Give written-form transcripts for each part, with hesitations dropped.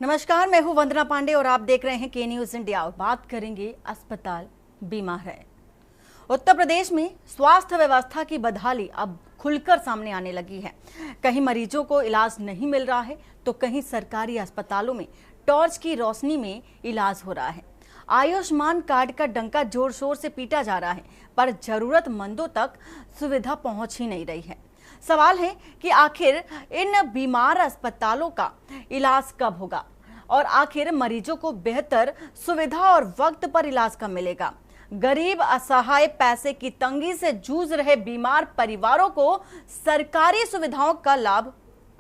नमस्कार, मैं हूं वंदना पांडे और आप देख रहे हैं के न्यूज इंडिया। और बात करेंगे अस्पताल बीमा है। उत्तर प्रदेश में स्वास्थ्य व्यवस्था की बदहाली अब खुलकर सामने आने लगी है। कहीं मरीजों को इलाज नहीं मिल रहा है तो कहीं सरकारी अस्पतालों में टॉर्च की रोशनी में इलाज हो रहा है। आयुष्मान कार्ड का डंका जोर शोर से पीटा जा रहा है, पर जरूरतमंदों तक सुविधा पहुंच ही नहीं रही है। सवाल है कि आखिर इन बीमार अस्पतालों का इलाज कब होगा और आखिर मरीजों को बेहतर सुविधा और वक्त पर इलाज कब मिलेगा। गरीब, असहाय, पैसे की तंगी से जूझ रहे बीमार परिवारों को सरकारी सुविधाओं का लाभ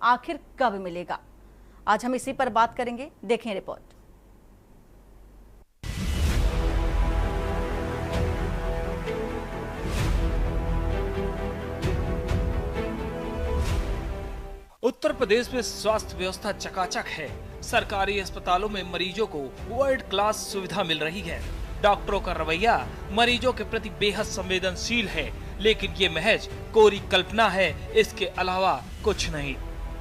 आखिर कब मिलेगा, आज हम इसी पर बात करेंगे। देखें रिपोर्ट। उत्तर प्रदेश में स्वास्थ्य व्यवस्था चकाचक है। सरकारी अस्पतालों में मरीजों को वर्ल्ड क्लास सुविधा मिल रही है। डॉक्टरों का रवैया मरीजों के प्रति बेहद संवेदनशील है, लेकिन ये महज कोरी कल्पना है, इसके अलावा कुछ नहीं।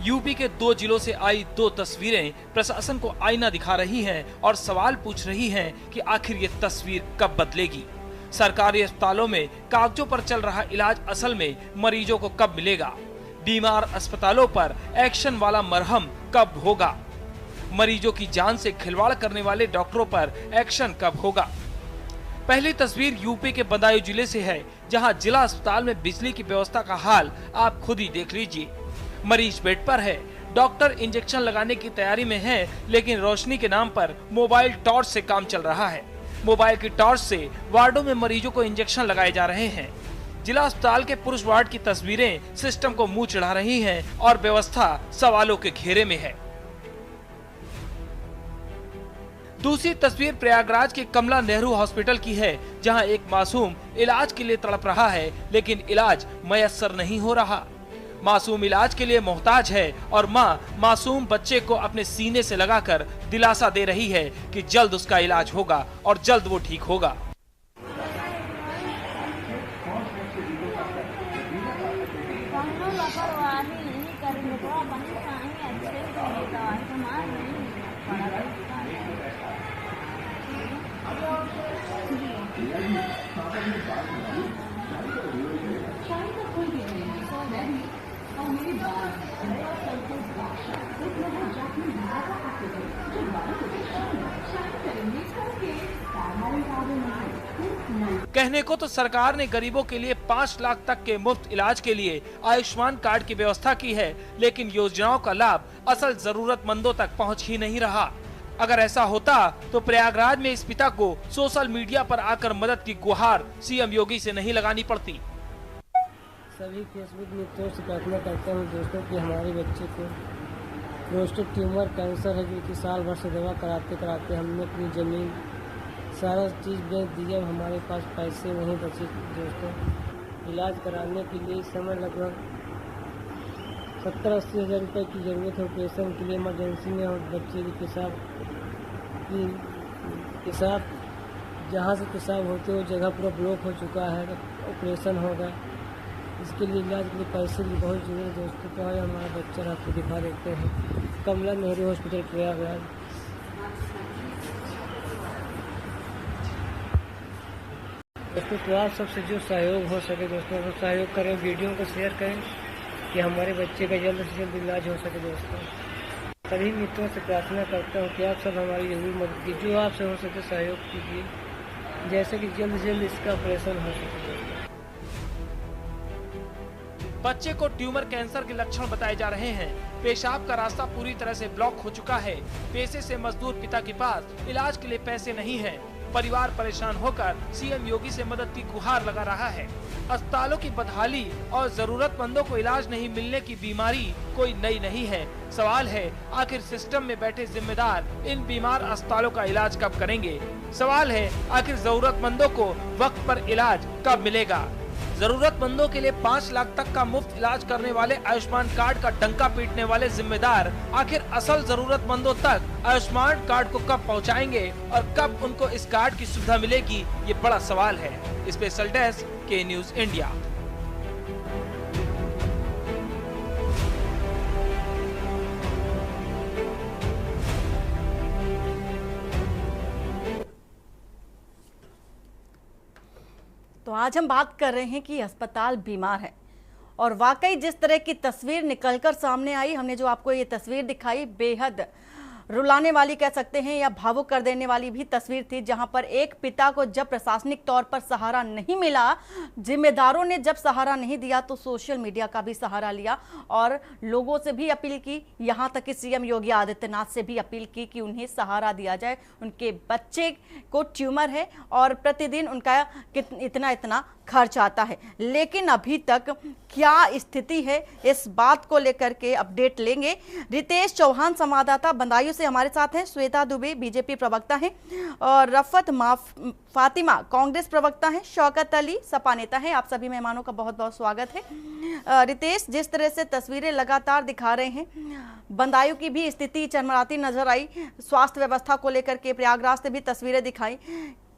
यूपी के 2 जिलों से आई 2 तस्वीरें प्रशासन को आईना दिखा रही हैं और सवाल पूछ रही हैं कि आखिर ये तस्वीर कब बदलेगी। सरकारी अस्पतालों में कागजों पर चल रहा इलाज असल में मरीजों को कब मिलेगा। बीमार अस्पतालों पर एक्शन वाला मरहम कब होगा। मरीजों की जान से खिलवाड़ करने वाले डॉक्टरों पर एक्शन कब होगा। पहली तस्वीर यूपी के बदायूं जिले से है, जहां जिला अस्पताल में बिजली की व्यवस्था का हाल आप खुद ही देख लीजिए। मरीज बेड पर है, डॉक्टर इंजेक्शन लगाने की तैयारी में है, लेकिन रोशनी के नाम पर मोबाइल टॉर्च से काम चल रहा है। मोबाइल की टॉर्च से वार्डों में मरीजों को इंजेक्शन लगाए जा रहे हैं। जिला अस्पताल के पुरुष वार्ड की तस्वीरें सिस्टम को मुंह चिढ़ा रही हैं और व्यवस्था सवालों के घेरे में है। दूसरी तस्वीर प्रयागराज के कमला नेहरू हॉस्पिटल की है, जहां एक मासूम इलाज के लिए तड़प रहा है, लेकिन इलाज मयस्सर नहीं हो रहा। मासूम इलाज के लिए मोहताज है और मां मासूम बच्चे को अपने सीने से लगाकर दिलासा दे रही है कि जल्द उसका इलाज होगा और जल्द वो ठीक होगा। कहने को तो सरकार ने गरीबों के लिए 5 लाख तक के मुफ्त इलाज के लिए आयुष्मान कार्ड की व्यवस्था की है, लेकिन योजनाओं का लाभ असल जरूरतमंदों तक पहुंच ही नहीं रहा। अगर ऐसा होता तो प्रयागराज में इस पिता को सोशल मीडिया पर आकर मदद की गुहार सीएम योगी से नहीं लगानी पड़ती। सभी फेसबुक मित्रों से प्रार्थना करता हूँ दोस्तों कि हमारे बच्चे को प्रोस्टेट ट्यूमर कैंसर है, जो कि साल भर से दवा कराते कराते हमने अपनी ज़मीन सारा चीज़ बेच दिया। हमारे पास पैसे नहीं बचे दोस्तों। इलाज कराने के लिए इस समय लगभग 70-80 हज़ार रुपये की ज़रूरत है ऑपरेशन के लिए इमरजेंसी में। और बच्चे की पेशाब जहाँ से पेशाब होते वो जगह पूरा ब्लॉक हो चुका है, ऑपरेशन होगा। इसके लिए इलाज के लिए पैसे की बहुत जरूरत है दोस्तों। तो आज हमारा बच्चा आपको दिखा देते हैं कमला नेहरू हॉस्पिटल प्रयागराज। दोस्तों तो आप सबसे जो सहयोग हो सके दोस्तों तो सहयोग करें, वीडियो को शेयर करें कि हमारे बच्चे का जल्द से जल्द इलाज हो सके दोस्तों। सभी मित्रों से प्रार्थना करता हूँ कि आप सब हमारी जरूर मदद कीजिए, जो आपसे हो सके सहयोग कीजिए, जैसे कि जल्द से जल्द इसका ऑपरेशन हो सके। बच्चे को ट्यूमर कैंसर के लक्षण बताए जा रहे हैं। पेशाब का रास्ता पूरी तरह से ब्लॉक हो चुका है। पैसे से मजदूर पिता के पास इलाज के लिए पैसे नहीं हैं। परिवार परेशान होकर सीएम योगी से मदद की गुहार लगा रहा है। अस्पतालों की बदहाली और जरूरतमंदों को इलाज नहीं मिलने की बीमारी कोई नई नहीं है। सवाल है आखिर सिस्टम में बैठे जिम्मेदार इन बीमार अस्पतालों का इलाज कब करेंगे। सवाल है आखिर जरूरतमंदों को वक्त पर इलाज कब मिलेगा। जरूरतमंदों के लिए 5 लाख तक का मुफ्त इलाज करने वाले आयुष्मान कार्ड का डंका पीटने वाले जिम्मेदार आखिर असल जरूरतमंदों तक आयुष्मान कार्ड को कब पहुंचाएंगे और कब उनको इस कार्ड की सुविधा मिलेगी, ये बड़ा सवाल है। स्पेशल डेस्क के न्यूज इंडिया। तो आज हम बात कर रहे हैं कि अस्पताल बीमार है और वाकई जिस तरह की तस्वीर निकलकर सामने आई, हमने जो आपको ये तस्वीर दिखाई बेहद रुलाने वाली कह सकते हैं या भावुक कर देने वाली भी तस्वीर थी, जहां पर एक पिता को जब प्रशासनिक तौर पर सहारा नहीं मिला, जिम्मेदारों ने जब सहारा नहीं दिया तो सोशल मीडिया का भी सहारा लिया और लोगों से भी अपील की, यहां तक कि सीएम योगी आदित्यनाथ से भी अपील की कि उन्हें सहारा दिया जाए। उनके बच्चे को ट्यूमर है और प्रतिदिन उनका इतना इतना खर्च आता है, लेकिन अभी तक क्या स्थिति है इस बात को लेकर के अपडेट लेंगे। रितेश चौहान संवाददाता बदायूं से हमारे साथ हैं, श्वेता दुबे बीजेपी प्रवक्ता हैं और रफत फातिमा कांग्रेस प्रवक्ता हैं, शौकत अली सपा नेता हैं। आप सभी मेहमानों का बहुत बहुत स्वागत है। रितेश, जिस तरह से तस्वीरें लगातार दिखा रहे हैं, बदायूं की भी स्थिति चरमराती नजर आई, स्वास्थ्य व्यवस्था को लेकर के प्रयागराज से भी तस्वीरें दिखाई,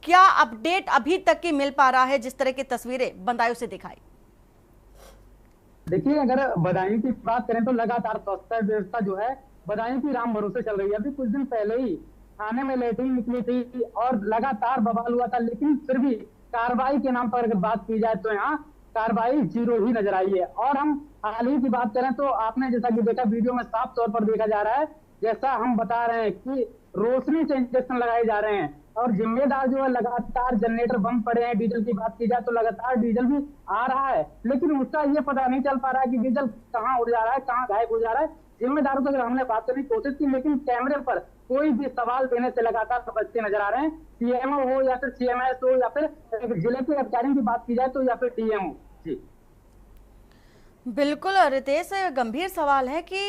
क्या अपडेट अभी तक की मिल पा रहा है जिस तरह की तस्वीरें बदायूं से दिखाई? देखिए, अगर बदायूं की बात करें तो लगातार स्वास्थ्य व्यवस्था जो है बदायूं की राम भरोसे चल रही है। अभी कुछ दिन पहले ही थाने में लैट्रिन निकली थी और लगातार बवाल हुआ था, लेकिन फिर भी कार्रवाई के नाम पर अगर बात की जाए तो यहाँ कार्रवाई जीरो ही नजर आई है। और हम हाल ही की बात करें तो आपने जैसा कि देखा वीडियो में साफ तौर पर देखा जा रहा है, जैसा हम बता रहे हैं कि रोशनी से इंजेक्शन लगाए जा रहे हैं और जिम्मेदार जो है लगातार जनरेटर बंद पड़े हैं। डीजल की बात की जाए तो लगातार डीजल भी आ रहा है, लेकिन उसका ये पता नहीं चल पा रहा है कि डीजल कहाँ उड़ जा रहा है, कहाँ गायब हो जा रहा है। जिम्मेदारों से हमने बात करने की कोशिश की, लेकिन कैमरे पर कोई भी सवाल देने से लगातार बचते नजर आ रहे हैं। सीएमओ हो या फिर सीएमएस हो या फिर जिले के अधिकारियों की बात की जाए तो या फिर डीएमओ। जी बिल्कुल रितेश, गंभीर सवाल है कि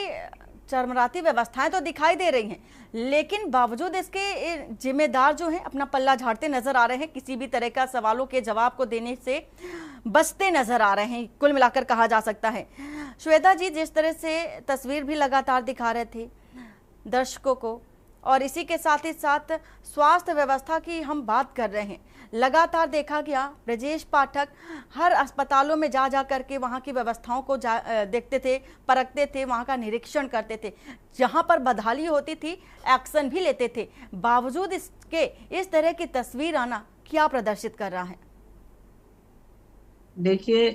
चरमराती व्यवस्थाएं तो दिखाई दे रही हैं, लेकिन बावजूद इसके जिम्मेदार जो हैं अपना पल्ला झाड़ते नजर आ रहे हैं, किसी भी तरह का सवालों के जवाब को देने से बचते नजर आ रहे हैं, कुल मिलाकर कहा जा सकता है। श्वेता जी, जिस तरह से तस्वीर भी लगातार दिखा रहे थे दर्शकों को और इसी के साथ ही साथ स्वास्थ्य व्यवस्था की हम बात कर रहे हैं, लगातार देखा गया ब्रजेश पाठक हर अस्पतालों में जा जा करके वहाँ की व्यवस्थाओं को देखते थे, परखते थे, वहाँ का निरीक्षण करते थे, जहाँ पर बदहाली होती थी एक्शन भी लेते थे। बावजूद इसके इस तरह की तस्वीर आना क्या प्रदर्शित कर रहा है? देखिए,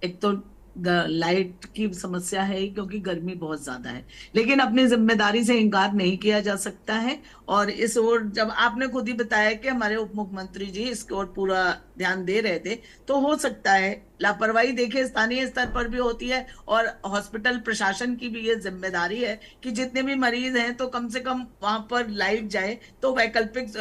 एक तो लाइट की समस्या है क्योंकि गर्मी बहुत ज्यादा है, लेकिन अपनी जिम्मेदारी से इनकार नहीं किया जा सकता है। और इस ओर जब आपने खुद ही बताया कि हमारे उप मुख्यमंत्री जी इसकी ओर पूरा ध्यान दे रहे थे, तो हो सकता है लापरवाही देखिए स्थानीय स्तर पर भी होती है और हॉस्पिटल प्रशासन की भी ये जिम्मेदारी है कि जितने भी मरीज हैं तो कम से कम वहां पर लाइट जाए, तो वैकल्पिक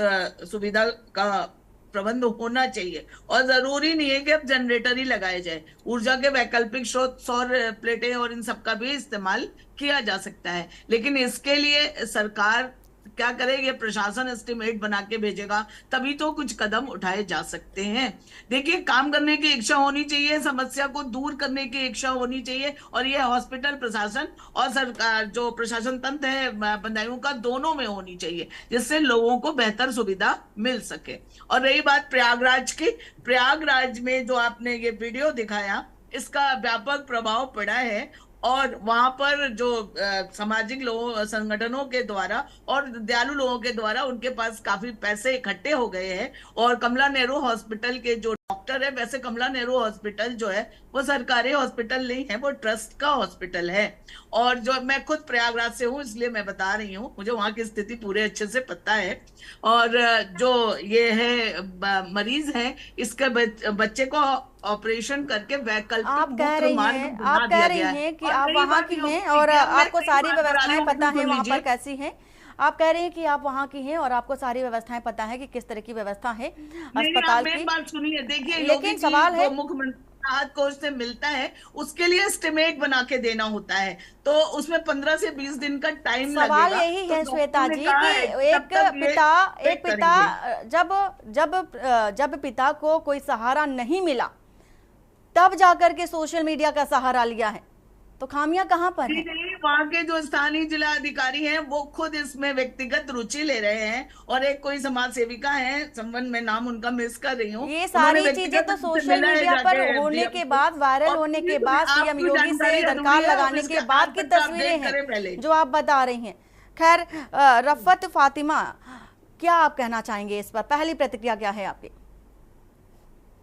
सुविधा का प्रबंध होना चाहिए। और जरूरी नहीं है कि अब जनरेटर ही लगाए जाए, ऊर्जा के वैकल्पिक स्रोत सौर प्लेटें और इन सब का भी इस्तेमाल किया जा सकता है। लेकिन इसके लिए सरकार क्या करेगी? प्रशासन एस्टिमेट बना के भेजेगा, तभी तो कुछ कदम उठाए जा सकते हैं। देखिए, काम करने की इच्छा होनी चाहिए, समस्या को दूर करने की इच्छा होनी चाहिए, और ये हॉस्पिटल प्रशासन और सरकार जो प्रशासन तंत्र है बदायूं का, दोनों में होनी चाहिए, जिससे लोगों को बेहतर सुविधा मिल सके। और रही बात प्रयागराज की, प्रयागराज में जो आपने ये वीडियो दिखाया, इसका व्यापक प्रभाव पड़ा है और वहां पर जो सामाजिक लोगों संगठनों के द्वारा और दयालु लोगों के द्वारा उनके पास काफी पैसे इकट्ठे हो गए हैं। और कमला नेहरू हॉस्पिटल के जो डॉक्टर है, वैसे कमला नेहरू हॉस्पिटल जो है वो सरकारी हॉस्पिटल नहीं है, वो ट्रस्ट का हॉस्पिटल है। और जो मैं खुद प्रयागराज से हूँ इसलिए मैं बता रही हूँ, मुझे वहां की स्थिति पूरे अच्छे से पता है। और जो ये है मरीज है, इसके बच्चे को ऑपरेशन करके वैकल्पिक आप कह रही हैं कि आप वहाँ की हैं और आपको सारी व्यवस्थाएं पता है वहाँ पर कैसी हैं। आप कह रहे हैं कि आप वहाँ की हैं और आपको सारी व्यवस्थाएं पता है कि किस तरह की व्यवस्था है अस्पताल की। बात सुनिए, देखिए, लेकिन सवाल है मुख्यमंत्री राहत कोष से मिलता है, उसके लिए एस्टिमेट बना के देना होता है, तो उसमें 15 से 20 दिन का टाइम लगेगा। सवाल यही है श्वेता जी कि एक पिता जब पिता को कोई सहारा नहीं मिला, तब जाकर के सोशल मीडिया का सहारा लिया है, तो खामियां कहां पर है? वहाँ के जो स्थानीय जिला अधिकारी हैं वो खुद इसमें व्यक्तिगत रुचि ले रहे हैं, और एक कोई समाज सेविका है, संबंध में नाम उनका मिस कर रही हूँ। ये सारी चीजें तो सोशल मीडिया पर होने के बाद, वायरल होने के बाद, सीएम योगी से दरकार लगाने के बाद की तस्वीरें हैं जो आप बता रही हैं। खैर, रफत फातिमा, क्या आप कहना चाहेंगे इस पर? पहली प्रतिक्रिया क्या है आपकी?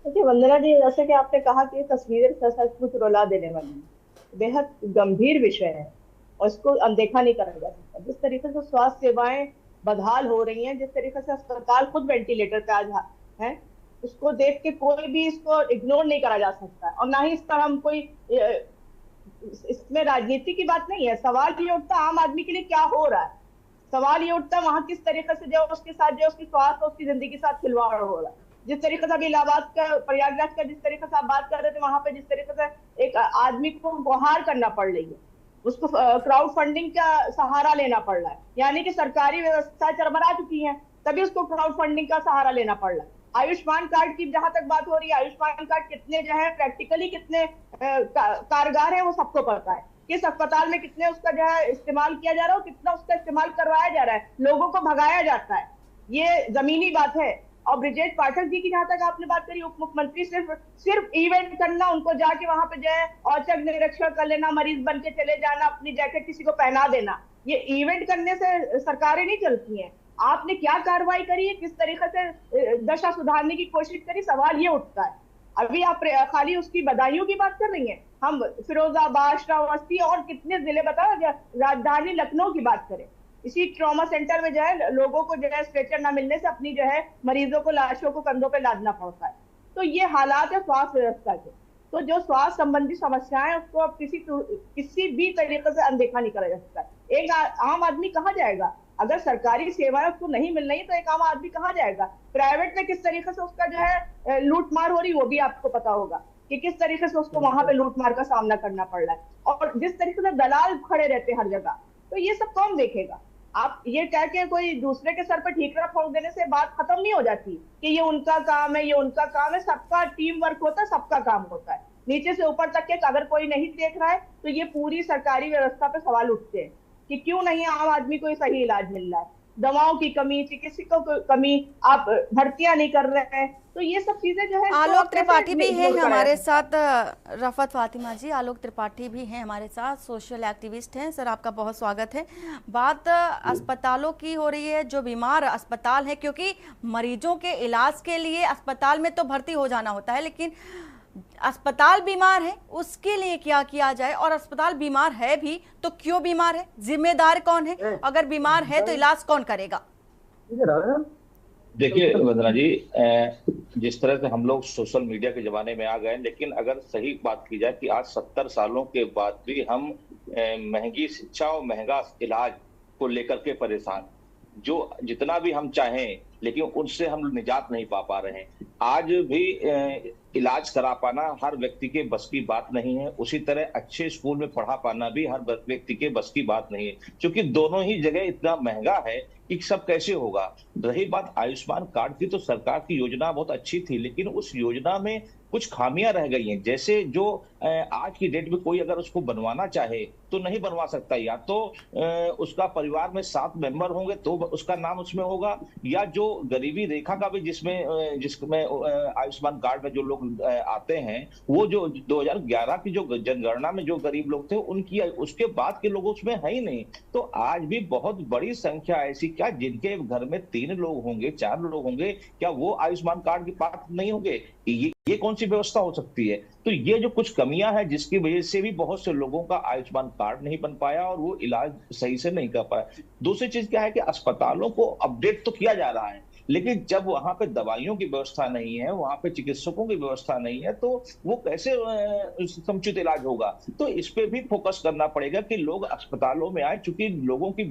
देखिए वंदना जी, जैसे कि आपने कहा कि ये तस्वीरें सचमुच रुला देने वाली हैं, बेहद गंभीर विषय है और इसको अनदेखा नहीं करा जा सकता। जिस तरीके से स्वास्थ्य सेवाएं बदहाल हो रही हैं, जिस तरीके से अस्पताल खुद वेंटिलेटर पे आज है, उसको देख के कोई भी इसको इग्नोर नहीं करा जा सकता और ना ही इस पर हम कोई इसमें राजनीति की बात नहीं है। सवाल ये उठता आम आदमी के लिए क्या हो रहा है, सवाल ये उठता वहां किस तरीके से जो उसके साथ जो उसकी स्वास्थ्य उसकी जिंदगी के साथ खिलवाड़ हो रहा है। जिस तरीके से अभी इलाहाबाद का प्रयागराज का जिस तरीके से आप बात कर रहे थे, वहां पे जिस तरीके से एक आदमी को गुहार करना पड़ रही है, उसको क्राउड फंडिंग का सहारा लेना पड़ रहा है, यानी कि सरकारी व्यवस्था चरमरा चुकी है तभी उसको क्राउड फंडिंग का सहारा लेना पड़ रहा है। आयुष्मान कार्ड की जहां तक बात हो रही है, आयुष्मान कार्ड कितने जो है प्रैक्टिकली कितने कारगर है वो सबको पता है। किस अस्पताल में कितने उसका जो है इस्तेमाल किया जा रहा है, कितना उसका इस्तेमाल करवाया जा रहा है, लोगों को भगाया जाता है, ये जमीनी बात है। और ब्रिजेश पाठक जी की जहां तक आपने बात करी, उप मुख्यमंत्री सिर्फ इवेंट करना, उनको जाके वहां पे जो है औचक निरीक्षण कर लेना, मरीज बन के चले जाना, अपनी जैकेट किसी को पहना देना, ये इवेंट करने से सरकारें नहीं चलती हैं। आपने क्या कार्रवाई करी है, किस तरीके से दशा सुधारने की कोशिश करी, सवाल ये उठता है। अभी आप खाली उसकी बदायूं की बात कर रही हैं, हम फिरोजाबाद, श्रावस्ती और कितने जिले बताओ, राजधानी लखनऊ की बात करें, इसी ट्रॉमा सेंटर में जो है लोगों को जो है स्ट्रेचर न मिलने से अपनी जो है मरीजों को लाशों को कंधों पे लादना पड़ता है। तो ये हालात है स्वास्थ्य व्यवस्था के। तो जो स्वास्थ्य संबंधी समस्याएं उसको अब किसी भी तरीके से अनदेखा नहीं करा जा सकता। एक आम आदमी कहाँ जाएगा अगर सरकारी सेवाएं उसको नहीं मिल रही, तो एक आम आदमी कहाँ जाएगा। प्राइवेट में किस तरीके से उसका जो है लूट मार हो रही, वो भी आपको पता होगा कि किस तरीके से उसको वहां पे लूट मार का सामना करना पड़ रहा है, और जिस तरीके से दलाल खड़े रहते हैं हर जगह। तो ये सब कौन देखेगा। आप ये कह के कोई दूसरे के सर पर ठीकरा ठोक देने से बात खत्म नहीं हो जाती कि ये उनका काम है, ये उनका काम है। सबका टीम वर्क होता है, सबका काम होता है, नीचे से ऊपर तक के। अगर कोई नहीं देख रहा है तो ये पूरी सरकारी व्यवस्था पे सवाल उठते हैं कि क्यों नहीं आम आदमी को सही इलाज मिल रहा है, दवाओं की कमी, चिकित्सकों की कमी, आप भर्तियां नहीं कर रहे हैं। तो ये सब चीजें जो है। आलोक त्रिपाठी भी हैं हमारे साथ, रफत फातिमा जी, आलोक त्रिपाठी भी हैं हमारे साथ, सोशल एक्टिविस्ट हैं। सर आपका बहुत स्वागत है। बात अस्पतालों की हो रही है, जो बीमार अस्पताल है, क्योंकि मरीजों के इलाज के लिए अस्पताल में तो भर्ती हो जाना होता है, लेकिन अस्पताल बीमार है उसके लिए क्या किया जाए, और अस्पताल बीमार है भी तो क्यों बीमार है, जिम्मेदार कौन है, अगर बीमार है तो इलाज कौन करेगा। देखिए वंदना जी, जिस तरह से हम लोग सोशल मीडिया के जमाने में आ गए, लेकिन अगर सही बात की जाए कि आज 70 सालों के बाद भी हम महंगी शिक्षा और महंगा इलाज को लेकर के परेशान, जो जितना भी हम चाहें लेकिन उनसे हम निजात नहीं पा रहे हैं। आज भी इलाज करा पाना हर व्यक्ति के बस की बात नहीं है, उसी तरह अच्छे स्कूल में पढ़ा पाना भी हर व्यक्ति के बस की बात नहीं है, क्योंकि दोनों ही जगह इतना महंगा है कि सब कैसे होगा। रही बात आयुष्मान कार्ड की, तो सरकार की योजना बहुत अच्छी थी, लेकिन उस योजना में कुछ खामियां रह गई हैं। जैसे जो आज की डेट में कोई अगर उसको बनवाना चाहे तो नहीं बनवा सकता, या तो उसका परिवार में 7 मेंबर होंगे तो उसका नाम उसमें होगा, या जो गरीबी रेखा का भी जिसमें आयुष्मान कार्ड में जो लोग आते हैं, वो जो 2011 की जो जनगणना में जो गरीब लोग थे उनकी, उसके बाद के लोग उसमें है ही नहीं। तो आज भी बहुत बड़ी संख्या ऐसी, क्या जिनके घर में 3 लोग होंगे, 4 लोग होंगे, क्या वो आयुष्मान कार्ड के पात्र नहीं होंगे। ये कौन सी व्यवस्था हो सकती है। तो ये जो कुछ कमियां हैं जिसकी वजह से भी बहुत से लोगों का आयुष्मान कार्ड नहीं बन पाया और वो इलाज सही से नहीं कर पाया। दूसरी चीज क्या है कि अस्पतालों को अपडेट तो किया जा रहा है, लेकिन जब वहां पे दवाइयों की व्यवस्था नहीं है, वहां पे चिकित्सकों की व्यवस्था नहीं है, तो वो कैसे समुचित इलाज होगा। तो इस पे भी फोकस करना पड़ेगा कि लोग अस्पतालों में आए, क्योंकि लोगों की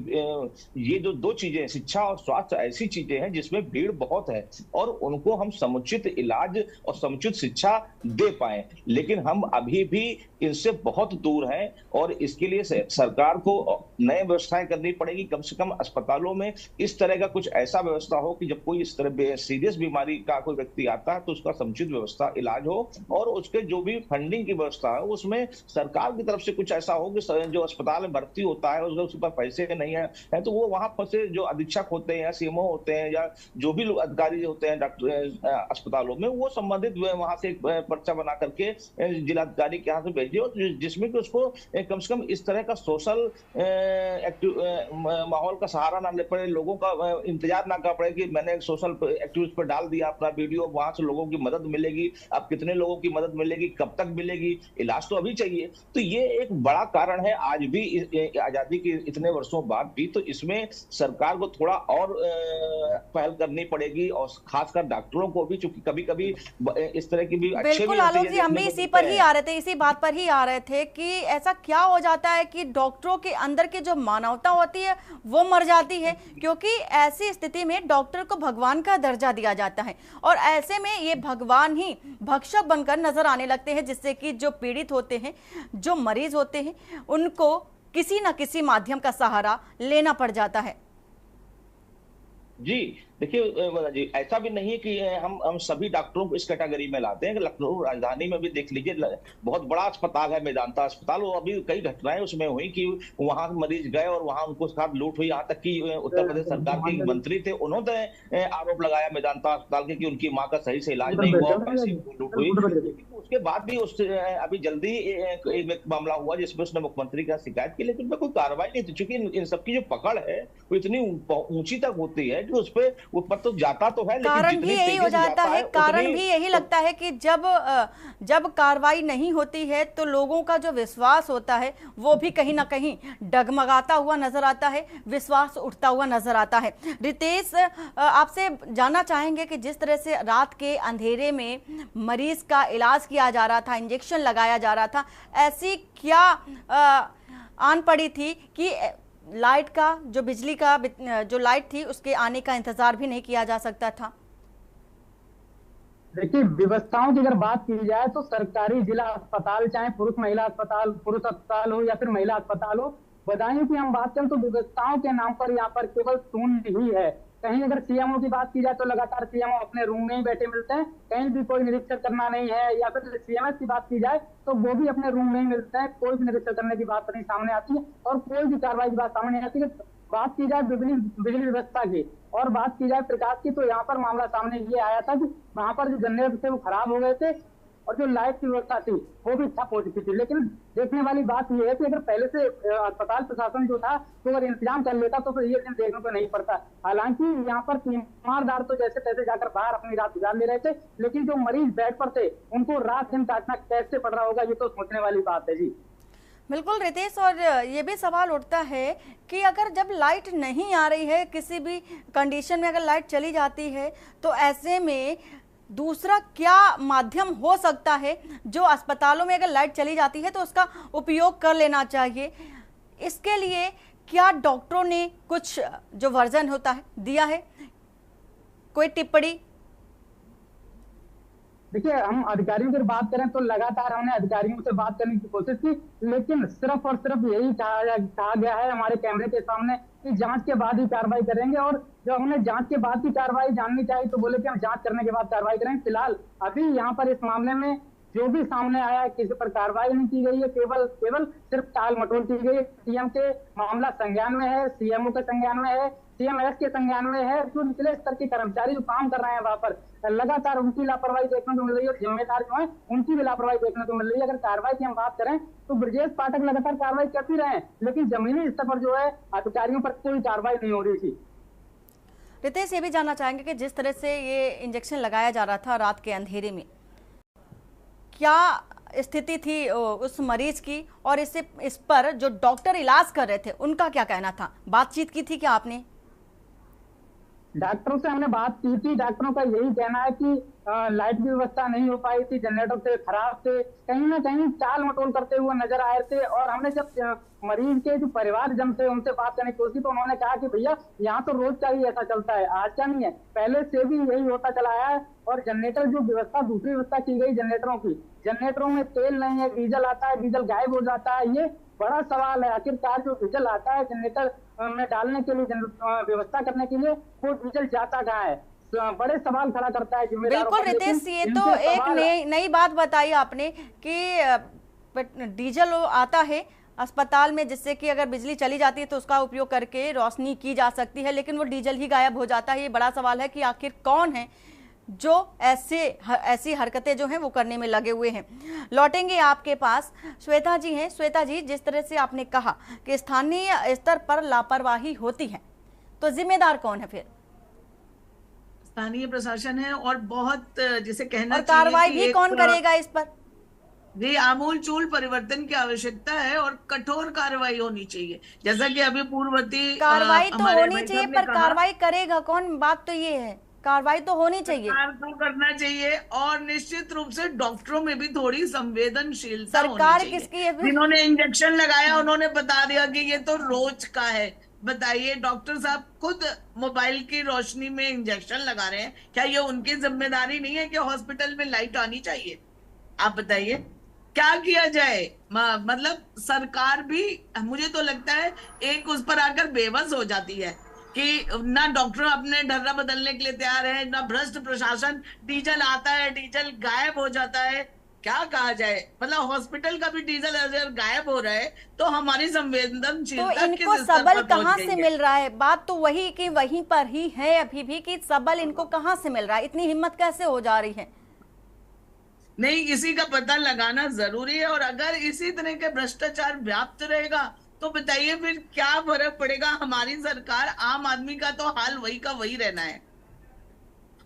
ये जो 2 चीजें हैं, शिक्षा और स्वास्थ्य, ऐसी चीजें हैं जिसमें भीड़ बहुत है और उनको हम समुचित इलाज और समुचित शिक्षा दे पाए, लेकिन हम अभी भी इनसे बहुत दूर हैं। और इसके लिए सरकार को नए व्यवस्थाएं करनी पड़ेगी। कम से कम अस्पतालों में इस तरह का कुछ ऐसा व्यवस्था हो कि जब कोई इस तरह सीरियस बीमारी का कोई व्यक्ति आता है तो उसका समुचित व्यवस्था इलाज हो, और उसके जो भी फंडिंग की व्यवस्था है उसमें सरकार की तरफ से कुछ ऐसा हो कि जो अस्पताल में भर्ती होता है उसके ऊपर पैसे नहीं है तो वो वहां पर से जो अधीक्षक होते हैं या सीएमओ होते हैं या जो भी अधिकारी होते हैं डॉक्टर अस्पतालों में, वो संबंधित वहां से एक पर्चा बना करके जिलाधिकारी के यहाँ से भेजिए, जिसमें कि उसको कम से कम इस तरह का सोशल माहौल का सहारा ना ले पड़े, लोगों का इंतजार ना करना पड़े कि मैंने एक सोशल एक्टिविस्ट पर डाल दिया अपना वीडियो, वहां से लोगों की मदद मिलेगी। अब कितने लोगों की मदद मिलेगी, कब तक मिलेगी, इलाज तो अभी चाहिए। तो ये एक बड़ा कारण है आज भी आजादी के इतने वर्षों बाद भी। तो इसमें सरकार को थोड़ा और पहल करनी पड़ेगी, और खासकर डॉक्टरों को भी, चूंकि कभी कभी इस तरह की भी अच्छे भी बिल्कुल आलोक जी, हम भी इसी पर ही आ रहे थे, इसी बात पर ही आ रहे थे कि ऐसा क्या हो जाता है कि डॉक्टरों के अंदर की जो मानवता होती है वो मर जाती है, क्योंकि ऐसी स्थिति में डॉक्टर को भगवान का दर्जा दिया जाता है और ऐसे में ये भगवान ही भक्षक बनकर नजर आने लगते हैं, जिससे कि जो पीड़ित होते हैं, जो मरीज होते हैं, उनको किसी न किसी माध्यम का सहारा लेना पड़ जाता है। जी देखिए जी, ऐसा भी नहीं है कि हम सभी डॉक्टरों को इस कैटेगरी में लाते हैं। कि लखनऊ राजधानी में भी देख लीजिए, बहुत बड़ा अस्पताल है मेदांता अस्पताल, वो अभी कई घटनाएं उसमें हुई कि वहां मरीज गए और वहां उनको साथ लूट हुई। यहाँ तक कि उत्तर प्रदेश सरकार के मंत्री थे, उन्होंने आरोप लगाया मेदांता अस्पताल के कि उनकी माँ का सही से इलाज नहीं हुआ, पैसे लूट हुई। उसके बाद भी अभी जल्दी एक मामला हुआ जिसमें उसने मुख्यमंत्री का शिकायत की, लेकिन कोई कार्रवाई नहीं थी। चूंकि इन सबकी जो पकड़ है वो इतनी ऊंची तक होती है कि उस पर ऊपर तो जाता तो है, कारण भी यही हो जाता है, कारण भी यही लगता है कि जब कार्रवाई नहीं होती है तो लोगों का जो विश्वास होता है वो भी कहीं ना कहीं डगमगाता हुआ नजर आता है, विश्वास उठता हुआ नजर आता है। रितेश, आपसे जानना चाहेंगे कि जिस तरह से रात के अंधेरे में मरीज का इलाज किया जा रहा था, इंजेक्शन लगाया जा रहा था, ऐसी क्या आन पड़ी थी कि लाइट का, जो बिजली का जो लाइट थी, उसके आने का इंतजार भी नहीं किया जा सकता था? देखिए, व्यवस्थाओं की अगर बात की जाए तो सरकारी जिला अस्पताल, चाहे पुरुष अस्पताल हो या फिर महिला अस्पताल हो, बधाई की हम बात करें तो व्यवस्थाओं के नाम पर यहाँ पर केवल शून्य ही है। कहीं अगर सीएमओ की बात की जाए तो लगातार सीएमओ अपने रूम में ही बैठे मिलते हैं, कहीं भी कोई निरीक्षण करना नहीं है। या फिर सीएमएस की बात की जाए तो वो भी अपने रूम में ही मिलते हैं, कोई भी निरीक्षण करने की बात नहीं सामने आती है और कोई भी कार्रवाई की बात सामने नहीं आती है। बात की जाए बिजली व्यवस्था की और बात की जाए प्रकाश की, तो यहाँ पर मामला सामने ये आया था कि वहां पर जो जनरेटर थे वो खराब हो गए थे और जो लाइट की व्यवस्था थी वो भी ठप हो चुकी थी। लेकिन देखने वाली बात यह है कि अगर पहले से अस्पताल प्रशासन जो था तो अगर इंतजाम कर लेता तो फिर ये दिन देखने को नहीं पड़ता। हालांकि यहाँ पर तीमारदार तो जैसे तैसे जाकर बाहर अपनी रात गुजार ले रहे थे, लेकिन जो मरीज बेड पर थे उनको रात दिन काटना कैसे पड़ रहा होगा, ये तो सोचने वाली बात है। जी बिल्कुल रितेश, और ये भी सवाल उठता है कि अगर जब लाइट नहीं आ रही है, किसी भी कंडीशन में अगर लाइट चली जाती है, तो ऐसे में दूसरा क्या माध्यम हो सकता है जो अस्पतालों में अगर लाइट चली जाती है तो उसका उपयोग कर लेना चाहिए। इसके लिए क्या डॉक्टरों ने कुछ जो वर्जन होता है दिया है, कोई टिप्पणी? देखिए, हम अधिकारियों की बात करें तो लगातार हमने अधिकारियों से बात करने की कोशिश की, लेकिन सिर्फ और सिर्फ यही कहा गया है हमारे कैमरे के सामने कि जांच के बाद ही कार्रवाई करेंगे। और जब हमने जांच के बाद की कार्रवाई जाननी चाहिए तो बोले कि हम जांच करने के बाद कार्रवाई करेंगे। फिलहाल अभी यहाँ पर इस मामले में जो भी सामने आया है, किसी पर कार्रवाई नहीं की गई है, केवल सिर्फ टाल मटोल की गई है। सीएम के मामला संज्ञान में है, सीएमओ के संज्ञान में है, सीएमएस के संज्ञान में है। जो निचले स्तर के कर्मचारी जो काम कर रहे हैं वहां पर लगातार उनकी लापरवाही देखने को मिल रही है और जिम्मेदार जो है उनकी भी लापरवाही देखने को मिल रही है। अगर कार्रवाई की हम बात करें तो ब्रजेश पाठक लगातार कार्रवाई करती रहे हैं, लेकिन जमीनी स्तर पर जो है अधिकारियों पर कोई कार्रवाई नहीं हो रही थी। रितेश, ये भी जानना चाहेंगे कि जिस तरह से ये इंजेक्शन लगाया जा रहा था रात के अंधेरे में, क्या स्थिति थी उस मरीज की, और इस पर जो डॉक्टर इलाज कर रहे थे उनका क्या कहना था? बातचीत की थी क्या आपने? डॉक्टरों से हमने बात की थी। डॉक्टरों का यही कहना है कि लाइट की व्यवस्था नहीं हो पाई थी, जनरेटर से खराब थे, कहीं ना कहीं टाल मटोल करते हुए नजर आए थे। और हमने जब मरीज के जो परिवारजन थे उनसे बात करने की कोशिश तो उन्होंने कहा कि भैया यहाँ तो रोज का ही ऐसा चलता है, आज का नहीं है, पहले से भी यही होता चला आया है। और जनरेटर जो व्यवस्था, दूसरी व्यवस्था की गई जनरेटरों की, जनरेटरों में तेल नहीं है, डीजल आता है, डीजल गायब हो जाता है। ये बड़ा सवाल है, आखिरकार जो डीजल आता है जनरेटर में डालने के लिए, व्यवस्था करने के लिए, वो डीजल जाता कहाँ है? बड़े सवाल खड़ा करता है जिम्मेदारों पर। बिल्कुल रितेश, ये तो एक नई बात बताई आपने कि डीजल आता है अस्पताल में, जिससे कि अगर बिजली चली जाती है तो उसका उपयोग करके रोशनी की जा सकती है, लेकिन वो डीजल ही गायब हो जाता है। ये बड़ा सवाल है कि आखिर कौन है जो ऐसी हरकतें जो हैं वो करने में लगे हुए हैं। लौटेंगे आपके पास, श्वेता जी हैं। श्वेता जी, जिस तरह से आपने कहा कि स्थानीय स्तर पर लापरवाही होती है, तो जिम्मेदार कौन है फिर? स्थानीय प्रशासन है और बहुत जिसे कहना और चाहिए कार्रवाई कि भी कौन करेगा इस पर? जी, आमूल चूल परिवर्तन की आवश्यकता है और कठोर कार्रवाई होनी चाहिए। जैसा कि अभी पूर्ववर्ती कार्रवाई तो हमारे होनी भाई चाहिए, साहब ने पर कहा, कार्रवाई करेगा कौन? बात तो ये है, कार्रवाई तो होनी चाहिए। सरकार को करना चाहिए और निश्चित रूप से डॉक्टरों में भी थोड़ी संवेदनशीलता होनी सरकार चाहिए। किसकी है? जिन्होंने इंजेक्शन लगाया उन्होंने बता दिया कि ये तो रोज का है। बताइए, डॉक्टर साहब खुद मोबाइल की रोशनी में इंजेक्शन लगा रहे हैं, क्या ये उनकी जिम्मेदारी नहीं है कि हॉस्पिटल में लाइट आनी चाहिए? आप बताइए क्या किया जाए। मतलब सरकार भी, मुझे तो लगता है, एक उस पर आकर बेबस हो जाती है कि ना डॉक्टर अपने ढर्रा बदलने के लिए तैयार है, ना भ्रष्ट प्रशासन, डीजल आता है डीजल गायब हो जाता है। क्या कहा जाए, मतलब हॉस्पिटल का भी डीजल अगर गायब हो रहा है तो हमारी तो संवेदनशीलता इनको किस स्तर सबल पर पहुंच कहाँ गई से है? मिल रहा है? बात तो वही कि वहीं पर ही है अभी भी, कि सबल इनको कहाँ से मिल रहा है? इतनी हिम्मत कैसे हो जा रही है? नहीं, इसी का पता लगाना जरूरी है। और अगर इसी तरह के भ्रष्टाचार व्याप्त रहेगा तो बताइए फिर क्या फर्क पड़ेगा। हमारी सरकार, आम आदमी का तो हाल वही का वही रहना है।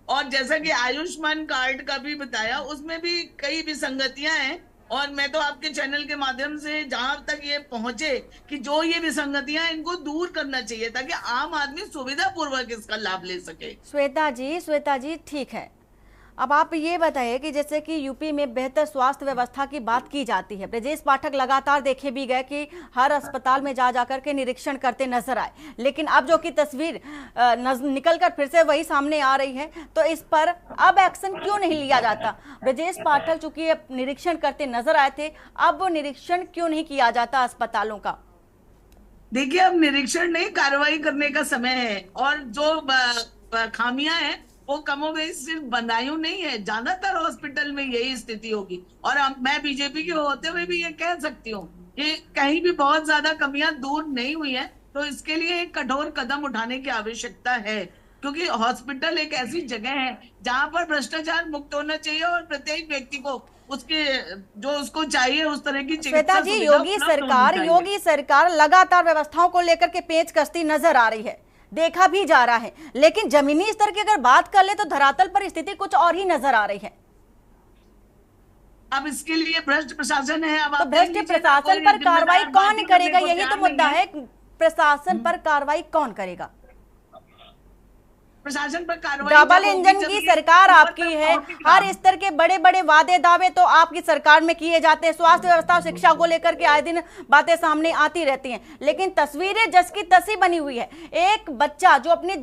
और जैसा कि आयुष्मान कार्ड का भी बताया, उसमें भी कई विसंगतियां हैं और मैं तो आपके चैनल के माध्यम से जहां तक ये पहुंचे कि जो ये विसंगतियां हैं इनको दूर करना चाहिए ताकि आम आदमी सुविधा पूर्वक इसका लाभ ले सके। श्वेता जी ठीक है। अब आप ये बताइए कि जैसे कि यूपी में बेहतर स्वास्थ्य व्यवस्था की बात की जाती है, ब्रजेश पाठक लगातार देखे भी गए कि हर अस्पताल में जा जाकर के निरीक्षण करते नजर आए, लेकिन अब जो कि तस्वीर निकलकर फिर से वही सामने आ रही है, तो इस पर अब एक्शन क्यों नहीं लिया जाता? ब्रजेश पाठक चूंकि निरीक्षण करते नजर आए थे, अब निरीक्षण क्यों नहीं किया जाता अस्पतालों का? देखिए, अब निरीक्षण नहीं, कार्रवाई करने का समय है। और जो खामियां हैं वो कमोबेश सिर्फ बदायूं नहीं है, ज्यादातर हॉस्पिटल में यही स्थिति होगी। और मैं बीजेपी के होते हुए भी ये कह सकती हूँ कि कहीं भी बहुत ज्यादा कमियां दूर नहीं हुई हैं, तो इसके लिए एक कठोर कदम उठाने की आवश्यकता है। क्योंकि हॉस्पिटल एक ऐसी जगह है जहां पर भ्रष्टाचार मुक्त होना चाहिए और प्रत्येक व्यक्ति को उसके जो उसको चाहिए उस तरह की श्वेता जी, योगी सरकार लगातार व्यवस्थाओं को लेकर के पेच कसती नजर आ रही है, देखा भी जा रहा है, लेकिन जमीनी स्तर की अगर बात कर ले तो धरातल पर स्थिति कुछ और ही नजर आ रही है। अब इसके लिए भ्रष्ट प्रशासन है। अब तो भ्रष्ट प्रशासन पर कार्रवाई कौन करेगा? यही तो मुद्दा है, प्रशासन पर कार्रवाई कौन करेगा? प्रशासन पर कार्रवाई डबल इंजन की सरकार आपकी है, हर स्तर के बड़े बड़े वादे दावे तो आपकी सरकार में किए जाते हैं, स्वास्थ्य व्यवस्था और शिक्षा को लेकर के आए दिन बातें सामने आती रहती हैं, लेकिन तस्वीरें जस की तसी बनी हुई है। एक बच्चा जो अपने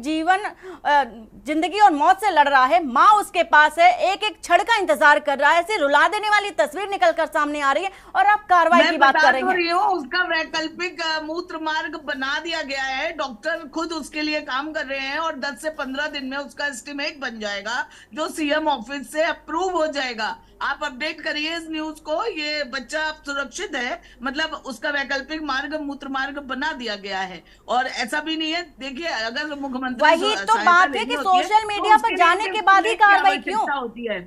जिंदगी और मौत से लड़ रहा है, माँ उसके पास है, एक एक क्षण का इंतजार कर रहा है, ऐसी रुला देने वाली तस्वीर निकलकर सामने आ रही है और आप कार्रवाई की बात कर रही हैं। उसका वैकल्पिक मूत्र मार्ग बना दिया गया है, डॉक्टर खुद उसके लिए काम कर रहे हैं और 10 से 15 दिन में उसका एस्टिमेट बन जाएगा जो सीएम ऑफिस से अप्रूव हो जाएगा। आप अपडेट करिए इस न्यूज को। ये बच्चा अब सुरक्षित है, मतलब उसका वैकल्पिक मार्ग, मूत्र मार्ग बना दिया गया है। और ऐसा भी नहीं है, देखिए, अगर मुख्यमंत्री, वही तो बात है कि सोशल मीडिया पर जाने के बाद ही कार्रवाई क्यों होती है?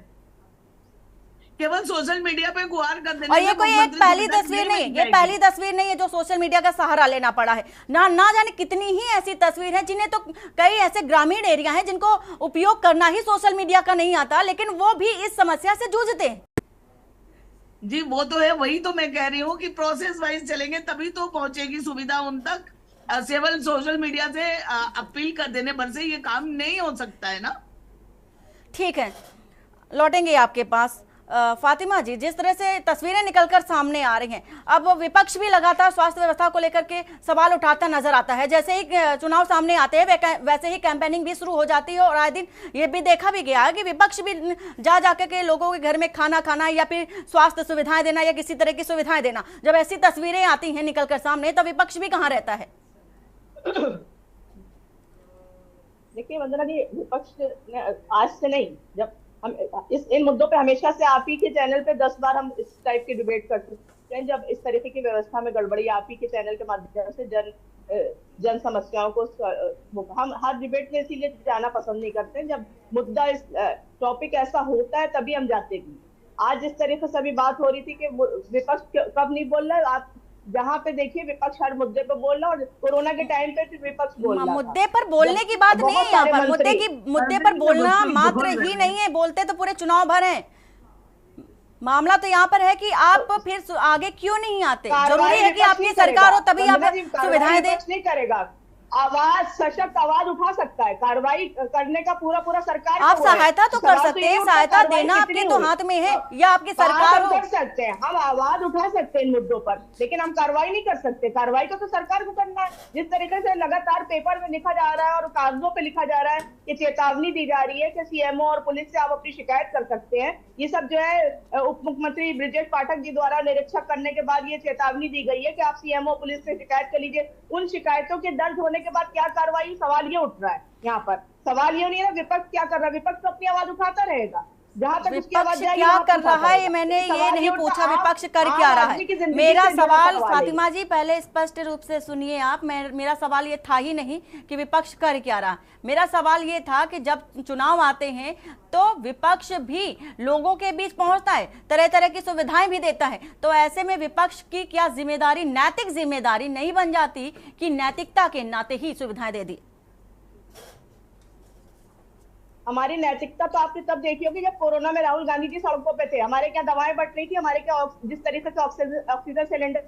केवल सोशल मीडिया पे गुहार कर देने। और ये कोई एक पहली तस्वीर नहीं, ये पहली तस्वीर नहीं है जो सोशल मीडिया का सहारा लेना पड़ा है। ना जाने कितनी ही ऐसी तस्वीर है जिन्हें तो कई ऐसे ग्रामीण एरिया हैं जिनको उपयोग करना ही सोशल मीडिया का नहीं आता, लेकिन वो भी इस समस्या से जूझते हैं। जी, वो तो है, वही तो मैं कह रही हूँ कि प्रोसेस वाइज चलेंगे तभी तो पहुंचेगी सुविधा उन तक। केवल सोशल मीडिया से अपील कर देने पर से ये काम नहीं हो सकता है ना। ठीक है, लौटेंगे आपके पास। फातिमा जी, जिस तरह से तस्वीरें निकलकर सामने आ रही हैं, अब विपक्ष भी लगातार स्वास्थ्य व्यवस्था को लेकर के सवाल उठाता नजर आता है। जैसे ही चुनाव सामने आते हैं वैसे ही कैंपेनिंग भी शुरू हो जाती है और आए दिन ये भी देखा भी गया है कि विपक्ष भी जा के लोगों के घर में खाना खाना या फिर स्वास्थ्य सुविधाएं देना या किसी तरह की सुविधाएं देना, जब ऐसी तस्वीरें आती हैं निकलकर सामने, तो विपक्ष भी कहाँ रहता है? देखिए वंदना जी, विपक्ष आज से नहीं, जब हम इन मुद्दों पे हमेशा से आप ही के चैनल पे 10 बार हम इस टाइप की डिबेट कर चुके हैं। जब इस तरीके की व्यवस्था में गड़बड़ी, आप ही के चैनल के माध्यम से जन समस्याओं को हम हर डिबेट में इसीलिए जाना पसंद नहीं करते। जब मुद्दा इस टॉपिक ऐसा होता है तभी हम जाते हैं। आज इस तरीके से अभी बात हो रही थी कि विपक्ष कब नहीं बोल रहा है, आप जहाँ पे देखिए विपक्ष हर मुद्दे पर बोल रहा और कोरोना के टाइम पे विपक्ष बोल रहा मुद्दे पर बोलने की बात नहीं है यहाँ पर, मुद्दे पर बोलना मात्र ही नहीं है, बोलते तो पूरे चुनाव भर हैं। मामला तो यहाँ पर है कि आप फिर आगे क्यों नहीं आते। जरूरी है कि आपकी सरकार हो तभी आप सुविधाएं दें। नहीं करेगा, आवाज सशक्त आवाज उठा सकता है, कार्रवाई करने का पूरा सरकार आप सहायता तो कर सकते हैं, सहायता देना आपके तो हाथ में है, या आपकी सरकार कर सकते हैं, हम आवाज उठा सकते हैं इन मुद्दों पर, लेकिन हम कार्रवाई नहीं कर सकते। कार्रवाई तो सरकार को करना है। जिस तरीके से लगातार पेपर में लिखा जा रहा है और कागजों पे लिखा जा रहा है कि चेतावनी दी जा रही है कि सीएमओ और पुलिस से आप अपनी शिकायत कर सकते हैं, ये सब जो है उप मुख्यमंत्री ब्रिजेश पाठक जी द्वारा निरीक्षक करने के बाद ये चेतावनी दी गई है कि आप सीएमओ पुलिस से शिकायत कर लीजिए। उन शिकायतों के दर्ज होने के बाद क्या कार्रवाई, सवाल ये उठ रहा है। यहाँ पर सवाल ये नहीं है विपक्ष क्या कर रहा है, विपक्ष तो अपनी आवाज उठाता रहेगा। जहां तक उसकी आवाज जाएगी क्या कर रहा है मैंने ये नहीं पूछा विपक्ष कर क्या रहा है। मेरा सवाल फातिमा जी पहले स्पष्ट रूप से सुनिए आप, मेरा सवाल ये था ही नहीं कि विपक्ष कर क्या रहा। मेरा सवाल ये था कि जब चुनाव आते हैं तो विपक्ष भी लोगों के बीच पहुंचता है, तरह तरह की सुविधाएं भी देता है, तो ऐसे में विपक्ष की क्या जिम्मेदारी, नैतिक जिम्मेदारी नहीं बन जाती कि नैतिकता के नाते ही सुविधाएं दे दी। हमारी नैतिकता तो आपने तब देखी होगी जब कोरोना में राहुल गांधी जी सड़कों पे थे, हमारे क्या दवाएं बट रही थी, हमारे क्या जिस तरीके से ऑक्सीजन सिलेंडर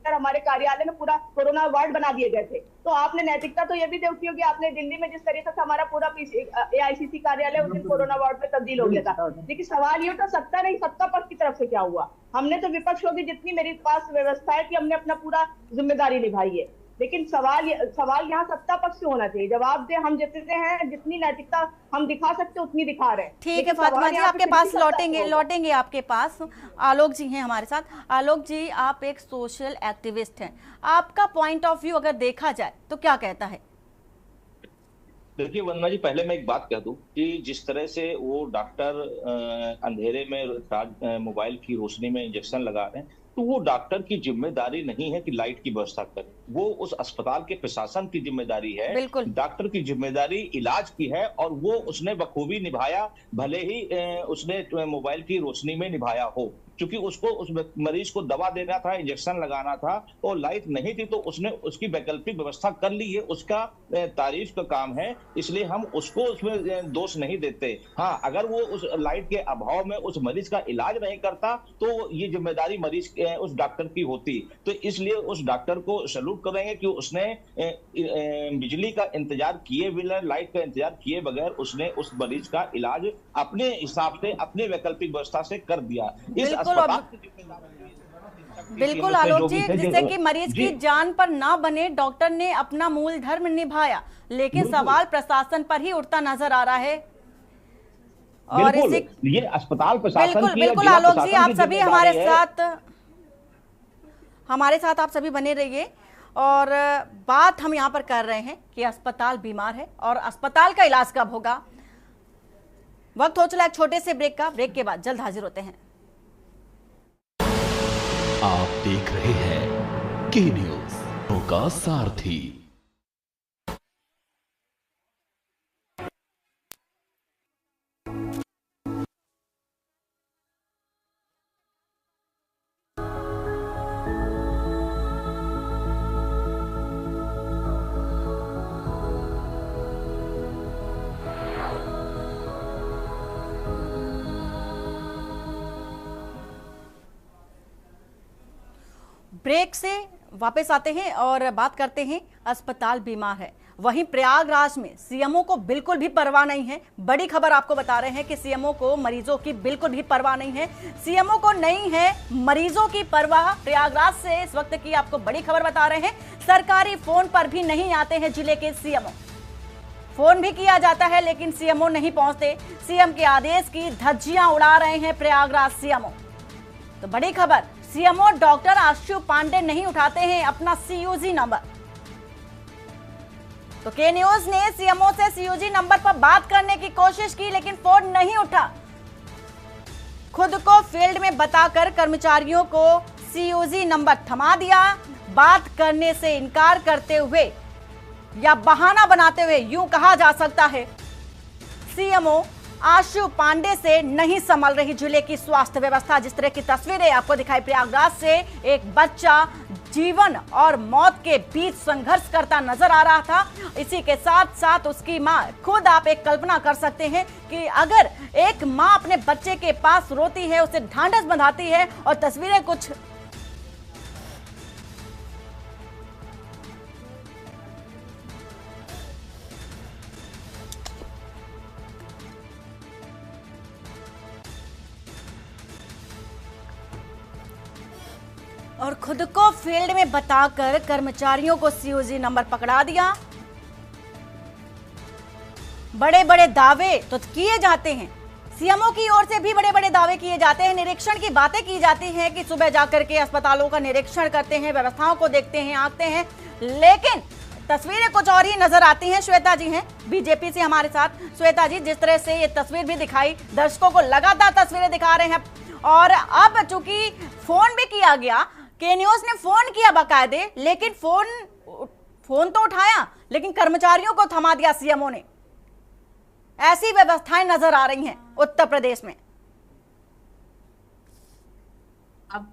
हमारे कार्यालय में पूरा कोरोना वार्ड बना दिए गए थे। तो आपने नैतिकता तो ये भी देखी होगी, आपने दिल्ली में जिस तरीके से हमारा पूरा AICC कार्यालय उस दिन कोरोना वार्ड में तब्दील हो गया था। लेकिन सवाल ये तो सत्ता नहीं, सत्ता पक्ष की तरफ से क्या हुआ। हमने तो विपक्ष होगी जितनी मेरे पास व्यवस्था है कि हमने अपना पूरा जिम्मेदारी निभाई है, लेकिन सवाल यहाँ सत्ता पक्ष से होना चाहिए। जवाब दे, हम जितने हैं, जितनी नैतिकता हम दिखा सकते उतनी दिखा रहे हैं। ठीक है फातिमा जी, आपके पास लौटेंगे आपके पास। आलोक जी हैं हमारे साथ। आलोक जी, आप एक सोशल एक्टिविस्ट हैं, आपका पॉइंट ऑफ व्यू अगर देखा जाए तो क्या कहता है? देखिए वंदना जी, पहले मैं एक बात कह दूं कि जिस तरह से वो डॉक्टर अंधेरे में मोबाइल की रोशनी में इंजेक्शन लगा रहे हैं, तो वो डॉक्टर की जिम्मेदारी नहीं है कि लाइट की व्यवस्था करे, वो उस अस्पताल के प्रशासन की जिम्मेदारी है। डॉक्टर की जिम्मेदारी इलाज की है और वो उसने बखूबी निभाया, भले ही उसने मोबाइल की रोशनी में निभाया हो, क्योंकि उसको उस मरीज को दवा देना था, इंजेक्शन लगाना था और लाइट नहीं थी, तो उसने उसकी वैकल्पिक व्यवस्था कर ली है, उसका तारीफ का काम है, इसलिए हम उसको उसमें दोष नहीं देते। हाँ, अगर वो उस लाइट के अभाव में उस मरीज का इलाज नहीं करता तो ये जिम्मेदारी मरीज उस डॉक्टर की होती। तो इसलिए उस डॉक्टर को सैल्यूट करेंगे कि उसने बिजली का इंतजार किए बिना, लाइट का इंतजार किए बगैर उसने उस मरीज का इलाज अपने हिसाब से, अपने वैकल्पिक व्यवस्था से कर दिया। बिल्कुल आलोक जी, जिससे कि मरीज की जान पर ना बने, डॉक्टर ने अपना मूल धर्म निभाया, लेकिन सवाल प्रशासन पर ही उठता नजर आ रहा है। और ये अस्पताल प्रशासन की, बिल्कुल आलोक जी, आप सभी हमारे साथ आप सभी बने रहिए। और बात हम यहाँ पर कर रहे हैं कि अस्पताल बीमार है और अस्पताल का इलाज कब होगा। वक्त हो चला एक छोटे से ब्रेक का, ब्रेक के बाद जल्द हाजिर होते हैं। आप देख रहे हैं के न्यूज का सारथी। ब्रेक से वापस आते हैं और बात करते हैं अस्पताल बीमार है। वहीं प्रयागराज में सीएमओ को बिल्कुल भी परवाह नहीं है। बड़ी खबर आपको बता रहे हैं कि सीएमओ को मरीजों की बिल्कुल भी परवाह नहीं है। सीएमओ को नहीं है मरीजों की परवाह। प्रयागराज से इस वक्त की आपको बड़ी खबर बता रहे हैं, सरकारी फोन पर भी नहीं आते हैं जिले के सीएमओ। फोन भी किया जाता है लेकिन सीएमओ नहीं पहुंचते। सीएम के आदेश की धज्जियां उड़ा रहे हैं प्रयागराज सीएमओ। तो बड़ी खबर, सीएमओ डॉक्टर आशु पांडे नहीं उठाते हैं अपना CUG नंबर। तो के न्यूज ने सीएमओ से CUG नंबर पर बात करने की कोशिश की लेकिन फोन नहीं उठा। खुद को फील्ड में बताकर कर्मचारियों को CUG नंबर थमा दिया। बात करने से इनकार करते हुए या बहाना बनाते हुए यूं कहा जा सकता है, सीएमओ आशु पांडे से नहीं संभल रही जिले की स्वास्थ्य व्यवस्था। जिस तरह की तस्वीरें आपको दिखाई प्रयागराज से, एक बच्चा जीवन और मौत के बीच संघर्ष करता नजर आ रहा था। इसी के साथ साथ उसकी मां, खुद आप एक कल्पना कर सकते हैं कि अगर एक मां अपने बच्चे के पास रोती है, उसे ढांढस बंधाती है और तस्वीरें कुछ और खुद को फील्ड में बताकर कर्मचारियों को सीओजी नंबर पकड़ा दिया। बड़े बड़े दावे तो किए जाते हैं, सीएमओ की ओर से भी बड़े बड़े दावे किए जाते हैं, निरीक्षण की बातें की जाती हैं कि सुबह जाकर के अस्पतालों का निरीक्षण करते हैं, व्यवस्थाओं को देखते हैं, आंकते हैं, लेकिन तस्वीरें कुछ और ही नजर आती हैं। श्वेता जी हैं बीजेपी से हमारे साथ। श्वेता जी, जिस तरह से ये तस्वीर भी दिखाई, दर्शकों को लगातार तस्वीरें दिखा रहे हैं और अब चूंकि फोन भी किया गया, के न्यूज ने फोन किया बाकायदे, लेकिन फोन तो उठाया लेकिन कर्मचारियों को थमा दिया सीएमओ ने। ऐसी व्यवस्थाएं नजर आ रही हैं उत्तर प्रदेश में। अब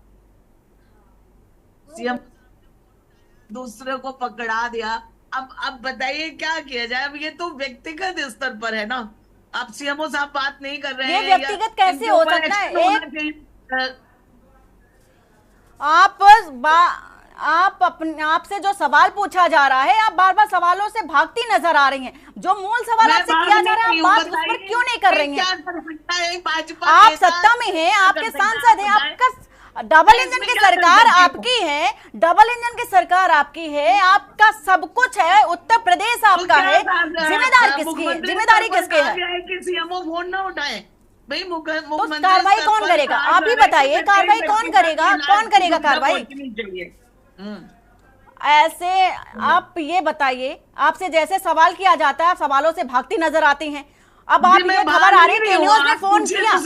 सीएम दूसरे को पकड़ा दिया, अब बताइए क्या किया जाए। अब ये तो व्यक्तिगत स्तर पर है ना, आप सीएमओ साहब बात नहीं कर रहे हैं। ये व्यक्तिगत कैसे हो सकता है? आपसे जो सवाल पूछा जा रहा है, आप बार बार सवालों से भागती नजर आ रही हैं। जो मूल सवाल आपसे किया जा रहा है, आप बात उस पर क्यों नहीं कर रही हैं? आप सत्ता में हैं, आपके सांसद हैं, आपका डबल इंजन की सरकार आपकी है, डबल इंजन की सरकार आपकी है, आपका सब कुछ है, उत्तर प्रदेश आपका है। जिम्मेदारी किसकी है? जिम्मेदारी किसकी है? सीएमओ फोन ना उठाए भाई, तो कार्रवाई कौन करेगा? आप ही बताइए, कार्रवाई कौन करेगा? कौन करेगा कार्रवाई? ऐसे आप ये बताइए, आपसे जैसे सवाल किया जाता है, सवालों से भागती नजर आती हैं। अब आप ये खबर आ रही है कि न्यूज ने फोन किया,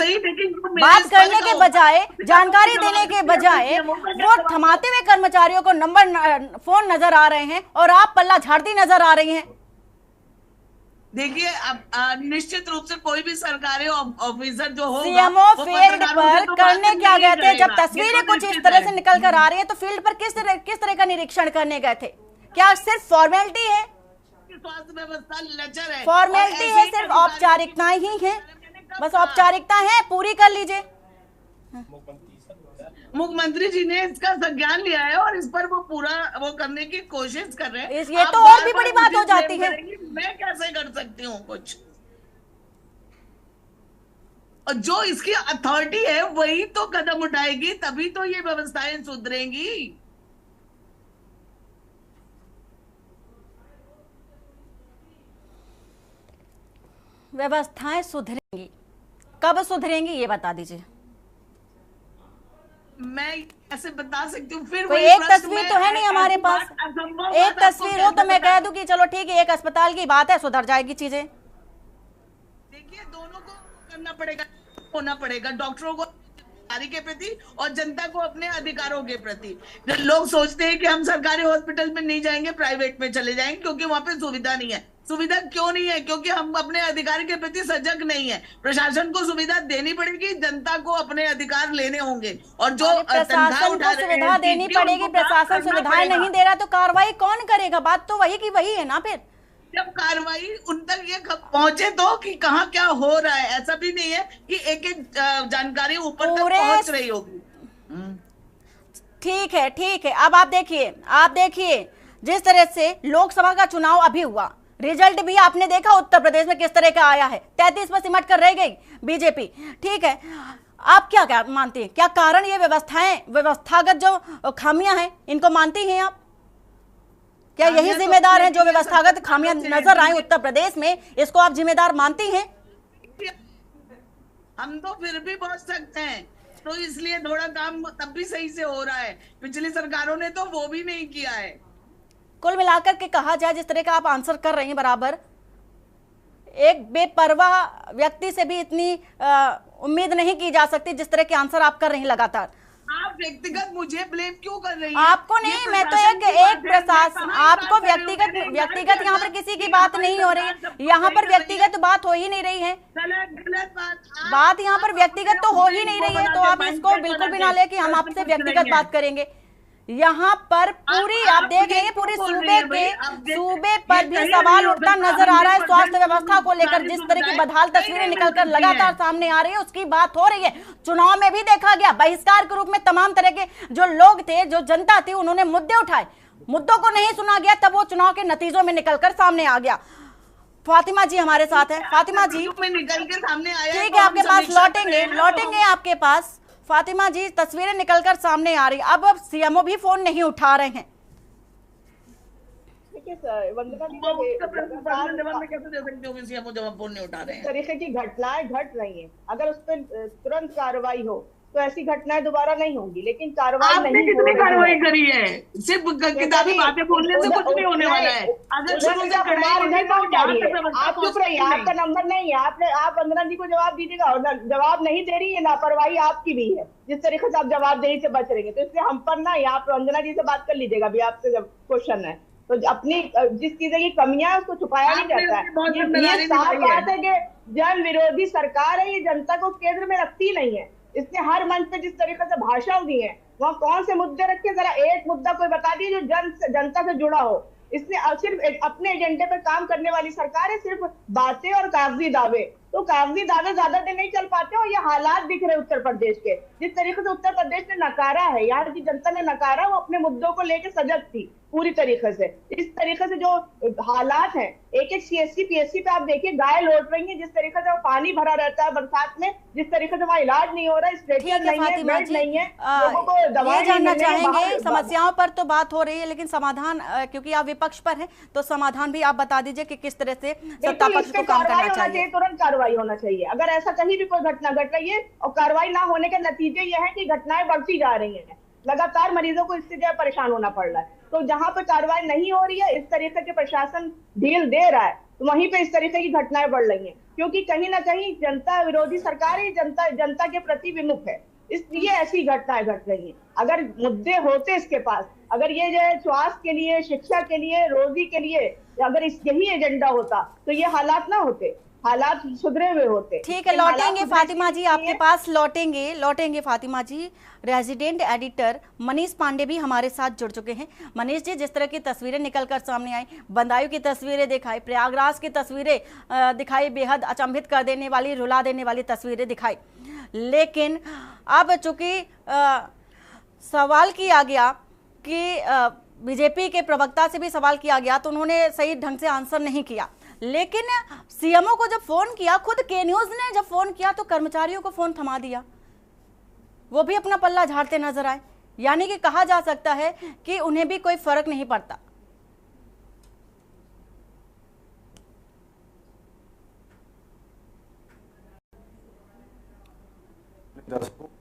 बात करने के बजाय, जानकारी देने के बजाय वो थमाते हुए कर्मचारियों को नंबर फोन नजर आ रहे हैं और आप पल्ला झाड़ती नजर आ रही हैं। देखिए, अब निश्चित रूप से कोई भी सरकारी ऑफिसर जो होगा, सीएमओ फील्ड पर करने क्या गए थे? जब तस्वीरें कुछ इस तरह से निकल कर आ रही है तो फील्ड पर किस तरह का निरीक्षण करने गए थे? क्या सिर्फ फॉर्मेलिटी है? स्वास्थ्य व्यवस्था लचर है, फॉर्मेलिटी है, सिर्फ औपचारिकताएं ही है, बस औपचारिकता है, पूरी कर लीजिए। मुख्यमंत्री जी ने इसका संज्ञान लिया है और इस पर वो पूरा वो करने की कोशिश कर रहे हैं। ये तो और भी बड़ी बात हो जाती है। मैं कैसे कर सकती हूँ कुछ? और जो इसकी अथॉरिटी है वही तो कदम उठाएगी, तभी तो ये व्यवस्थाएं सुधरेंगी। व्यवस्थाएं सुधरेंगी, कब सुधरेंगी ये बता दीजिए। मैं ऐसे बता सकती हूँ? फिर कोई एक तस्वीर तो है नहीं हमारे पास। एक तस्वीर हो तो मैं कह दूं कि चलो ठीक है, एक अस्पताल की बात है, सुधर जाएगी चीजें। देखिए, दोनों को करना पड़ेगा, होना पड़ेगा, डॉक्टरों को के प्रति और जनता को अपने अधिकारों के प्रति। लोग सोचते हैं कि हम सरकारी हॉस्पिटल में नहीं जाएंगे, प्राइवेट में चले जाएंगे क्योंकि वहां पे सुविधा नहीं है। सुविधा क्यों नहीं है? क्योंकि हम अपने अधिकार के प्रति सजग नहीं है। प्रशासन को सुविधा देनी पड़ेगी, जनता को अपने अधिकार लेने होंगे। और जो प्रशासन को सुविधा देनी पड़ेगी, प्रशासन सुविधाएं नहीं दे रहा तो कार्रवाई कौन करेगा? बात तो वही की वही है ना। फिर जब कार्रवाई उन तक ये पहुंचे तो कि कहाँ क्या हो रहा है, ऐसा भी नहीं है कि एक एक जानकारी ऊपर तक पहुंच रही होगी। ठीक है, ठीक है। अब आप देखिए जिस तरह से लोकसभा का चुनाव अभी हुआ, रिजल्ट भी आपने देखा उत्तर प्रदेश में किस तरह का आया है। 33 पर सिमट कर रह गई बीजेपी। ठीक है, आप क्या मानती हैं? क्या कारण ये व्यवस्थागत जो खामियां हैं, इनको मानती हैं आप? क्या यही जिम्मेदार हैं जो व्यवस्थागत खामियां नजर आए उत्तर प्रदेश में, इसको आप जिम्मेदार मानती हैं? हम तो फिर भी पहुंच सकते हैं, तो इसलिए थोड़ा काम तब भी सही से हो रहा है। पिछली सरकारों ने तो वो भी नहीं किया है। कुल मिलाकर के कहा जाए, जिस तरह का आप आंसर कर रही हैं बराबर, एक बेपरवाह व्यक्ति से भी इतनी उम्मीद नहीं की जा सकती जिस तरह के आंसर आप कर रही हैं लगातार। आप व्यक्तिगत मुझे ब्लेम क्यों कर रही हैं? आपको नहीं, मैं तो एक प्रशासन, आपको व्यक्तिगत यहाँ पर किसी की बात नहीं हो रही है। यहाँ पर व्यक्तिगत बात हो ही नहीं रही है। बात यहाँ पर व्यक्तिगत तो हो ही नहीं रही है, तो आप इसको बिल्कुल भी ना ले कि हम आपसे व्यक्तिगत बात करेंगे। यहाँ पर पूरी आप देख रहे हैं पूरी सूबे पर भी सवाल उठता नजर आ रहा है स्वास्थ्य व्यवस्था को लेकर। जिस तरह की बदहाल तस्वीरें निकलकर लगातार सामने आ रही है उसकी बात हो रही है। चुनाव में भी देखा गया बहिष्कार के रूप में तमाम तरह के जो लोग थे, जो जनता थी, उन्होंने मुद्दे उठाए, मुद्दों को नहीं सुना गया, तब वो चुनाव के नतीजों में निकलकर सामने आ गया। फातिमा जी हमारे साथ है। फातिमा जी निकल के सामने आया, ठीक है, आपके पास लौटेंगे आपके पास। फातिमा जी तस्वीरें निकलकर सामने आ रही, अब सीएमओ भी फोन नहीं उठा रहे हैं। तरीके की घटनाएं घट रही हैं, अगर उस पर तुरंत कार्रवाई हो तो ऐसी घटनाएं दोबारा नहीं होंगी, लेकिन कार्रवाई नहीं हो रही है। कार्रवाई करी है, सिर्फ किताबी बातें बोलने से कुछ नहीं होने वाला है। अगर शुरू से आप चुप रहिए, आपका नंबर नहीं है, आप वंदना जी को जवाब दीजिएगा, और जवाब नहीं दे रही है, लापरवाही आपकी भी है जिस तरीके से आप जवाबदेही से बच रही है। तो इसलिए हम पर ना, यहाँ पर वंदना जी से बात कर लीजिएगा, अभी आपसे जब क्वेश्चन है तो अपनी जिस चीजें की कमियां है उसको छुपाया नहीं जाता है। ये साफ बात है कि जन विरोधी सरकार है, ये जनता को केंद्र में रखती नहीं है। इसने हर मंच पे जिस तरीके से भाषण दी है, वहाँ कौन से मुद्दे रखे, जरा एक मुद्दा कोई बता दिए जो जनता से जुड़ा हो। इसने सिर्फ अपने एजेंडे पर काम करने वाली सरकार है, सिर्फ बातें और कागजी दावे। तो कागजी दावे ज्यादा दिन नहीं चल पाते, और ये हालात दिख रहे उत्तर प्रदेश के, जिस तरीके से उत्तर प्रदेश ने नकारा है, यहाँ की जनता ने नकारा, वो अपने मुद्दों को लेकर सजग थी पूरी तरीके से। इस तरीके से जो हालात हैं, एक सीएससी पीएससी पे आप देखिए गाय लौट रही है, जिस तरीके से पानी भरा रहता है बरसात में, जिस तरीके से वहाँ इलाज नहीं हो रहा है, स्ट्रेचर नहीं है, बेड नहीं है, लोगों को दवाएं जानना चाहेंगे। समस्याओं पर तो बात हो रही है, लेकिन समाधान, क्योंकि आप विपक्ष पर हैं, तो समाधान भी आप बता दीजिए कि किस तरह से सत्ता पक्ष को काम करना चाहिए। तुरंत कार्रवाई होना चाहिए। अगर ऐसा कहीं भी कोई घटना घट रही है और कार्रवाई ना होने के नतीजे ये है कि घटनाएं बढ़ती जा रही हैं, लगातार मरीजों को इससे ज्यादा परेशान होना पड़ रहा है। तो जहां पर कार्रवाई नहीं हो रही है, इस तरीके के प्रशासन ढील दे रहा है, तो वहीं पे इस तरीके की घटनाएं बढ़ रही हैं, क्योंकि कहीं ना कहीं जनता विरोधी सरकार ही जनता के प्रति विमुख है, इसलिए ऐसी घटनाएं घट रही हैं। अगर मुद्दे होते इसके पास, अगर ये जो है स्वास्थ्य के लिए, शिक्षा के लिए, रोजी के लिए, अगर यही एजेंडा होता तो ये हालात ना होते, हालात सुधरे हुए होते। ठीक है, लौटेंगे फातिमा जी आपके पास, लौटेंगे फातिमा जी। रेजिडेंट एडिटर मनीष पांडे भी हमारे साथ जुड़ चुके हैं। मनीष जी, जिस तरह की तस्वीरें निकलकर सामने आई, बदायूं की तस्वीरें दिखाई, प्रयागराज की तस्वीरें दिखाई, बेहद अचंभित कर देने वाली, रुला देने वाली तस्वीरें दिखाई, लेकिन अब चूंकि सवाल किया गया कि बीजेपी के प्रवक्ता से भी सवाल किया गया तो उन्होंने सही ढंग से आंसर नहीं किया, लेकिन सीएमओ को जब फोन किया, खुद के न्यूज ने जब फोन किया तो कर्मचारियों को फोन थमा दिया, वो भी अपना पल्ला झाड़ते नजर आए। यानी कि कहा जा सकता है कि उन्हें भी कोई फर्क नहीं पड़ता।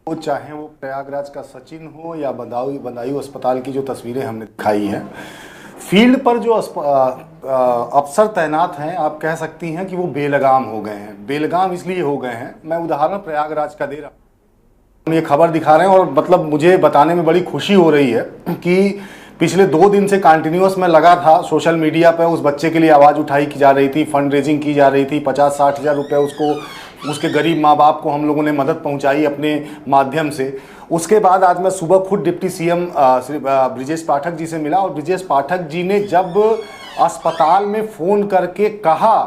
वो चाहे वो प्रयागराज का सचिन हो या बदायूं अस्पताल की जो तस्वीरें हमने दिखाई हैं, फील्ड पर जो अफसर तैनात हैं, आप कह सकती हैं कि वो बेलगाम हो गए हैं। बेलगाम इसलिए हो गए हैं, मैं उदाहरण प्रयागराज का दे रहा हूँ। ये खबर दिखा रहे हैं और मतलब मुझे बताने में बड़ी खुशी हो रही है कि पिछले 2 दिन से कंटिन्यूअस मैं लगा था सोशल मीडिया पर, उस बच्चे के लिए आवाज़ उठाई की जा रही थी, फंड रेजिंग की जा रही थी, 50-60 हज़ार रुपये उसके गरीब माँ बाप को हम लोगों ने मदद पहुंचाई अपने माध्यम से। उसके बाद आज मैं सुबह खुद डिप्टी सीएम ब्रिजेश पाठक जी से मिला और ब्रिजेश पाठक जी ने जब अस्पताल में फ़ोन करके कहा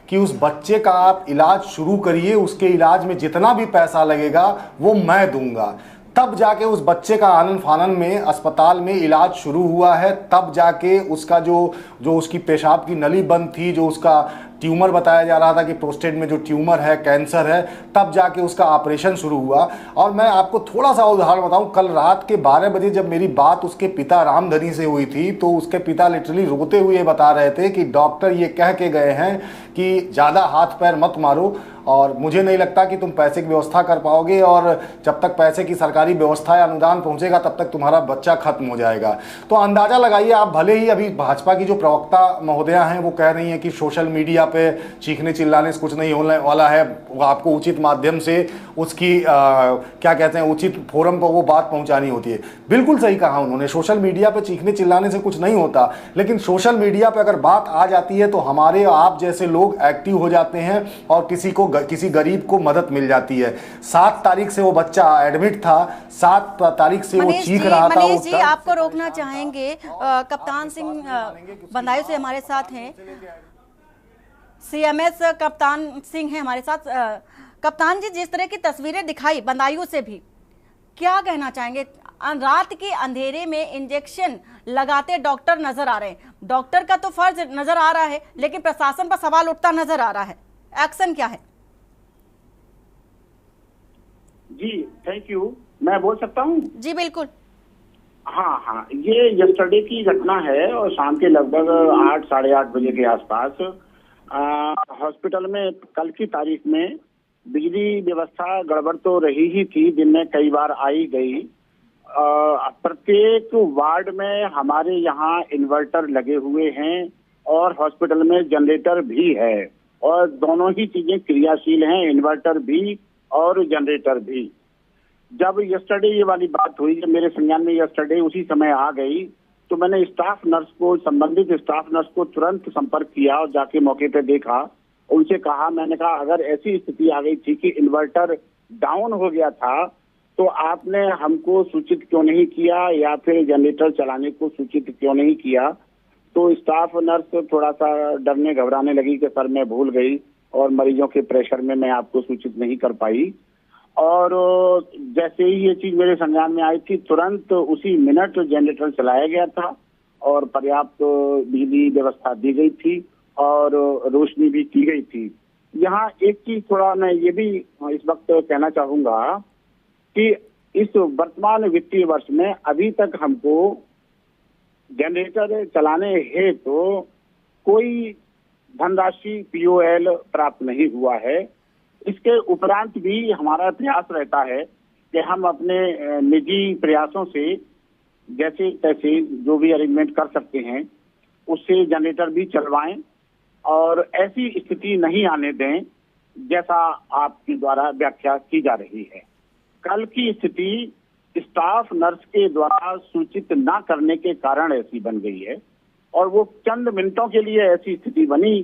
कि उस बच्चे का आप इलाज शुरू करिए, उसके इलाज में जितना भी पैसा लगेगा वो मैं दूंगा, तब जाके उस बच्चे का आनन फानन में अस्पताल में इलाज शुरू हुआ है। तब जाके उसका जो उसकी पेशाब की नली बंद थी, जो उसका ट्यूमर बताया जा रहा था कि प्रोस्टेट में जो ट्यूमर है, कैंसर है, तब जाके उसका ऑपरेशन शुरू हुआ। और मैं आपको थोड़ा सा उदाहरण बताऊं, कल रात के 12 बजे जब मेरी बात उसके पिता रामधनी से हुई थी तो उसके पिता लिटरली रोते हुए बता रहे थे कि डॉक्टर ये कह के गए हैं कि ज़्यादा हाथ पैर मत मारो और मुझे नहीं लगता कि तुम पैसे की व्यवस्था कर पाओगे, और जब तक पैसे की सरकारी व्यवस्था या अनुदान पहुंचेगा तब तक तुम्हारा बच्चा खत्म हो जाएगा। तो अंदाज़ा लगाइए आप, भले ही अभी भाजपा की जो प्रवक्ता महोदया हैं वो कह रही हैं कि सोशल मीडिया पे चीखने चिल्लाने से कुछ नहीं होने वाला है, वो आपको उचित माध्यम से उसकी क्या कहते हैं उचित फोरम पर वो बात पहुंचानी होती है। बिल्कुल सही कहा उन्होंने, सोशल मीडिया पे चीखने चिल्लाने से कुछ नहीं होता, लेकिन सोशल मीडिया पे अगर बात आ जाती है तो हमारे आप जैसे लोग एक्टिव हो जाते हैं और किसी गरीब को मदद मिल जाती है। 7 तारीख से वो बच्चा एडमिट था, 7 तारीख से वो चीख रहा था। मनीष जी, आपको रोकना चाहेंगे, कप्तान सिंह बंदायूं से हमारे साथ हैं, CMS कप्तान सिंह हैं हमारे साथ। कप्तान जी, जिस तरह की तस्वीरें दिखाई बंदायूं से भी, क्या कहना चाहेंगे? रात के अंधेरे में इंजेक्शन लगाते डॉक्टर नजर आ रहे हैं, डॉक्टर का तो फर्ज नजर आ रहा है, लेकिन प्रशासन पर सवाल उठता नजर आ रहा है, एक्शन क्या है? जी थैंक यू, मैं बोल सकता हूँ? जी बिल्कुल। हाँ, ये यस्टरडे की घटना है और शाम के लगभग 8 साढ़े 8 बजे के आसपास हॉस्पिटल में कल की तारीख में बिजली व्यवस्था गड़बड़ तो रही ही थी, दिन में कई बार आई गई। प्रत्येक वार्ड में हमारे यहाँ इन्वर्टर लगे हुए हैं और हॉस्पिटल में जनरेटर भी है और दोनों ही चीजें क्रियाशील हैं, इन्वर्टर भी और जनरेटर भी। जब यस्टरडे ये वाली बात हुई, जब मेरे संज्ञान में यस्टरडे उसी समय आ गई, तो मैंने संबंधित स्टाफ नर्स को तुरंत संपर्क किया और जाके मौके पे देखा। उनसे कहा, मैंने कहा अगर ऐसी स्थिति आ गई थी कि इन्वर्टर डाउन हो गया था तो आपने हमको सूचित क्यों नहीं किया या फिर जनरेटर चलाने को सूचित क्यों नहीं किया? तो स्टाफ नर्स थोड़ा सा डरने घबराने लगी कि सर मैं भूल गई और मरीजों के प्रेशर में मैं आपको सूचित नहीं कर पाई। और जैसे ही ये चीज मेरे संज्ञान में आई थी, तुरंत उसी मिनट जनरेटर चलाया गया था और पर्याप्त बिजली व्यवस्था दी गई थी और रोशनी भी की गई थी। यहाँ एक चीज थोड़ा मैं ये भी इस वक्त कहना चाहूंगा कि इस वर्तमान वित्तीय वर्ष में अभी तक हमको जनरेटर चलाने हेतु तो कोई धनराशि POL प्राप्त नहीं हुआ है। इसके उपरांत भी हमारा प्रयास रहता है कि हम अपने निजी प्रयासों से जैसे तैसे जो भी अरेंजमेंट कर सकते हैं उससे जनरेटर भी चलवाएं और ऐसी स्थिति नहीं आने दें जैसा आपके द्वारा व्याख्या की जा रही है। कल की स्थिति स्टाफ नर्स के द्वारा सूचित न करने के कारण ऐसी बन गई है और वो चंद मिनटों के लिए ऐसी स्थिति बनी।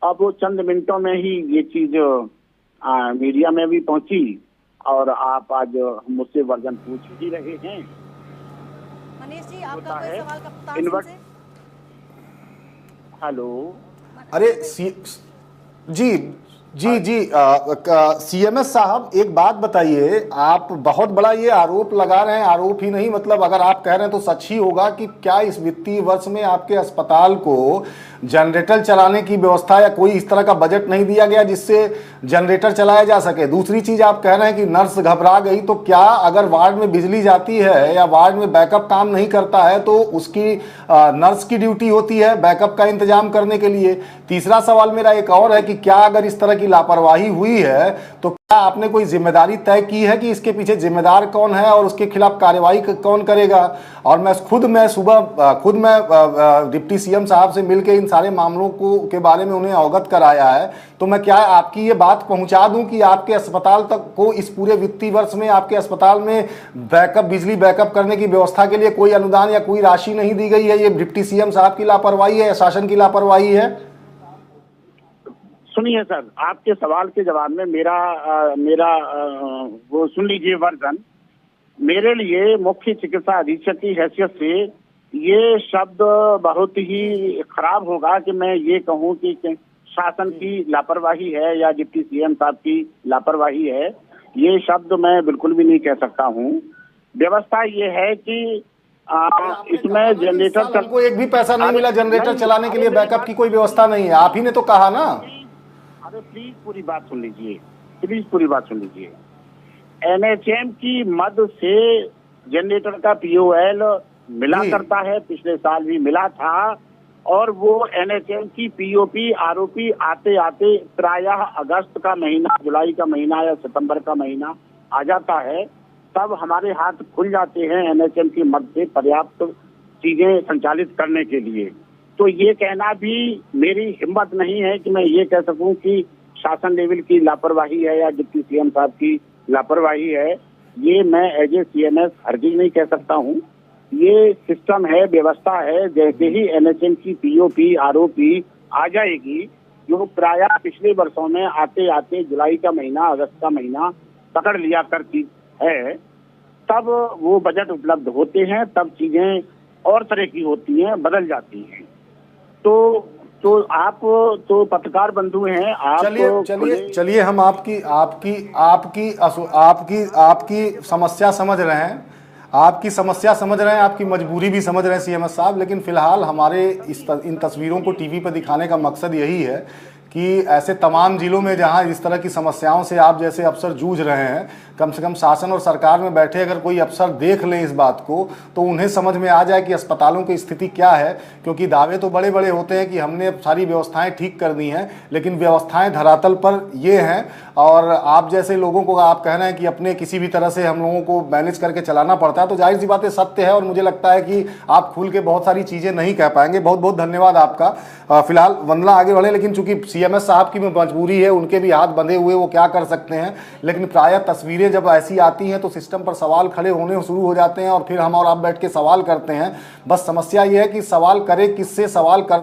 अब वो चंद मिनटों में ही ये चीज मीडिया में भी पहुंची और आप आज मुझसे वर्जन पूछ ही रहे हैं। मनीष जी, आपका कोई सवाल कप्तान से? हेलो, अरे जी CMS साहब, एक बात बताइए, आप बहुत बड़ा ये आरोप लगा रहे हैं, आरोप ही नहीं मतलब अगर आप कह रहे हैं तो सच ही होगा कि क्या इस वित्तीय वर्ष में आपके अस्पताल को जनरेटर चलाने की व्यवस्था या कोई इस तरह का बजट नहीं दिया गया जिससे जनरेटर चलाया जा सके? दूसरी चीज आप कह रहे हैं कि नर्स घबरा गई, तो क्या अगर वार्ड में बिजली जाती है या वार्ड में बैकअप काम नहीं करता है तो उसकी नर्स की ड्यूटी होती है बैकअप का इंतजाम करने के लिए? तीसरा सवाल मेरा एक और है कि क्या अगर इस तरह की लापरवाही हुई है तो क्या आपने कोई जिम्मेदारी तय की है कि इसके पीछे जिम्मेदार कौन है और उसके खिलाफ कार्रवाई कौन करेगा? और मैं खुद डिप्टी CM साहब से मिलकर इन सारे मामलों के बारे में उन्हें अवगत कराया है, तो मैं क्या आपकी ये बात पहुंचा दूं कि आपके अस्पताल तक को इस पूरे वित्तीय वर्ष में आपके अस्पताल में बिजली बैकअप करने की व्यवस्था के लिए कोई अनुदान या कोई राशि नहीं दी गई है? ये डिप्टी CM साहब की लापरवाही है या शासन की लापरवाही है? सुनिए सर, आपके सवाल के जवाब में मेरा वो सुन लीजिए वर्जन। मेरे लिए मुख्य चिकित्सा अधीक्षक की हैसियत से ये शब्द बहुत ही खराब होगा कि मैं ये कहूँ कि शासन की लापरवाही है या डिप्टी CM साहब की लापरवाही है। ये शब्द मैं बिल्कुल भी नहीं कह सकता हूँ। व्यवस्था ये है कि इसमें जनरेटर को एक भी पैसा नहीं मिला जनरेटर चलाने के लिए, बैकअप की कोई व्यवस्था नहीं है, आप ही ने तो कहा ना। अरे प्लीज पूरी बात सुन लीजिए, NHM की मद से जनरेटर का POL मिला करता है, पिछले साल भी मिला था और वो NHM की POP ROP आते आते प्रायः अगस्त का महीना, जुलाई का महीना या सितंबर का महीना आ जाता है, तब हमारे हाथ खुल जाते हैं NHM की मद से पर्याप्त चीजें संचालित करने के लिए। तो ये कहना भी मेरी हिम्मत नहीं है कि मैं ये कह सकूं कि शासन लेवल की लापरवाही है या डिप्टी सीएम साहब की लापरवाही है। ये मैं एज ए सीएमएस हरगिज नहीं कह सकता हूँ। ये सिस्टम है, व्यवस्था है। जैसे ही एनएचएम की पीओपी आरओपी आ जाएगी, जो प्राय पिछले वर्षों में आते आते जुलाई का महीना, अगस्त का महीना पकड़ लिया करती है, तब वो बजट उपलब्ध होते हैं, तब चीजें और तरह की होती हैं, बदल जाती हैं। तो आप तो पत्रकार बंधु हैं, आप चलिए हम आपकी समस्या समझ रहे हैं, आपकी मजबूरी भी समझ रहे हैं सीएमएस साहब। लेकिन फिलहाल हमारे इन तस्वीरों को टीवी पर दिखाने का मकसद यही है कि ऐसे तमाम जिलों में जहां इस तरह की समस्याओं से आप जैसे अफसर जूझ रहे हैं, कम से कम शासन और सरकार में बैठे अगर कोई अफसर देख लें इस बात को, तो उन्हें समझ में आ जाए कि अस्पतालों की स्थिति क्या है। क्योंकि दावे तो बड़े बड़े होते हैं कि हमने सारी व्यवस्थाएं ठीक कर दी हैं, लेकिन व्यवस्थाएं धरातल पर ये हैं। और आप जैसे लोगों को आप कह रहे हैं कि अपने किसी भी तरह से हम लोगों को मैनेज करके चलाना पड़ता है, तो जाहिर सी बात है सत्य है। और मुझे लगता है कि आप खुल के बहुत सारी चीज़ें नहीं कह पाएंगे। बहुत बहुत धन्यवाद आपका। फिलहाल वंदना आगे बढ़े, लेकिन चूंकि सीएमएस साहब की मजबूरी है, उनके भी हाथ बंधे हुए, वो क्या कर सकते हैं। लेकिन प्रायः तस्वीरें जब ऐसी आती हैं तो सिस्टम पर सवाल खड़े होने शुरू हो जाते हैं, और फिर हम और आप बैठ के सवाल करते हैं। बस समस्या ये है कि सवाल करे किससे, सवाल कर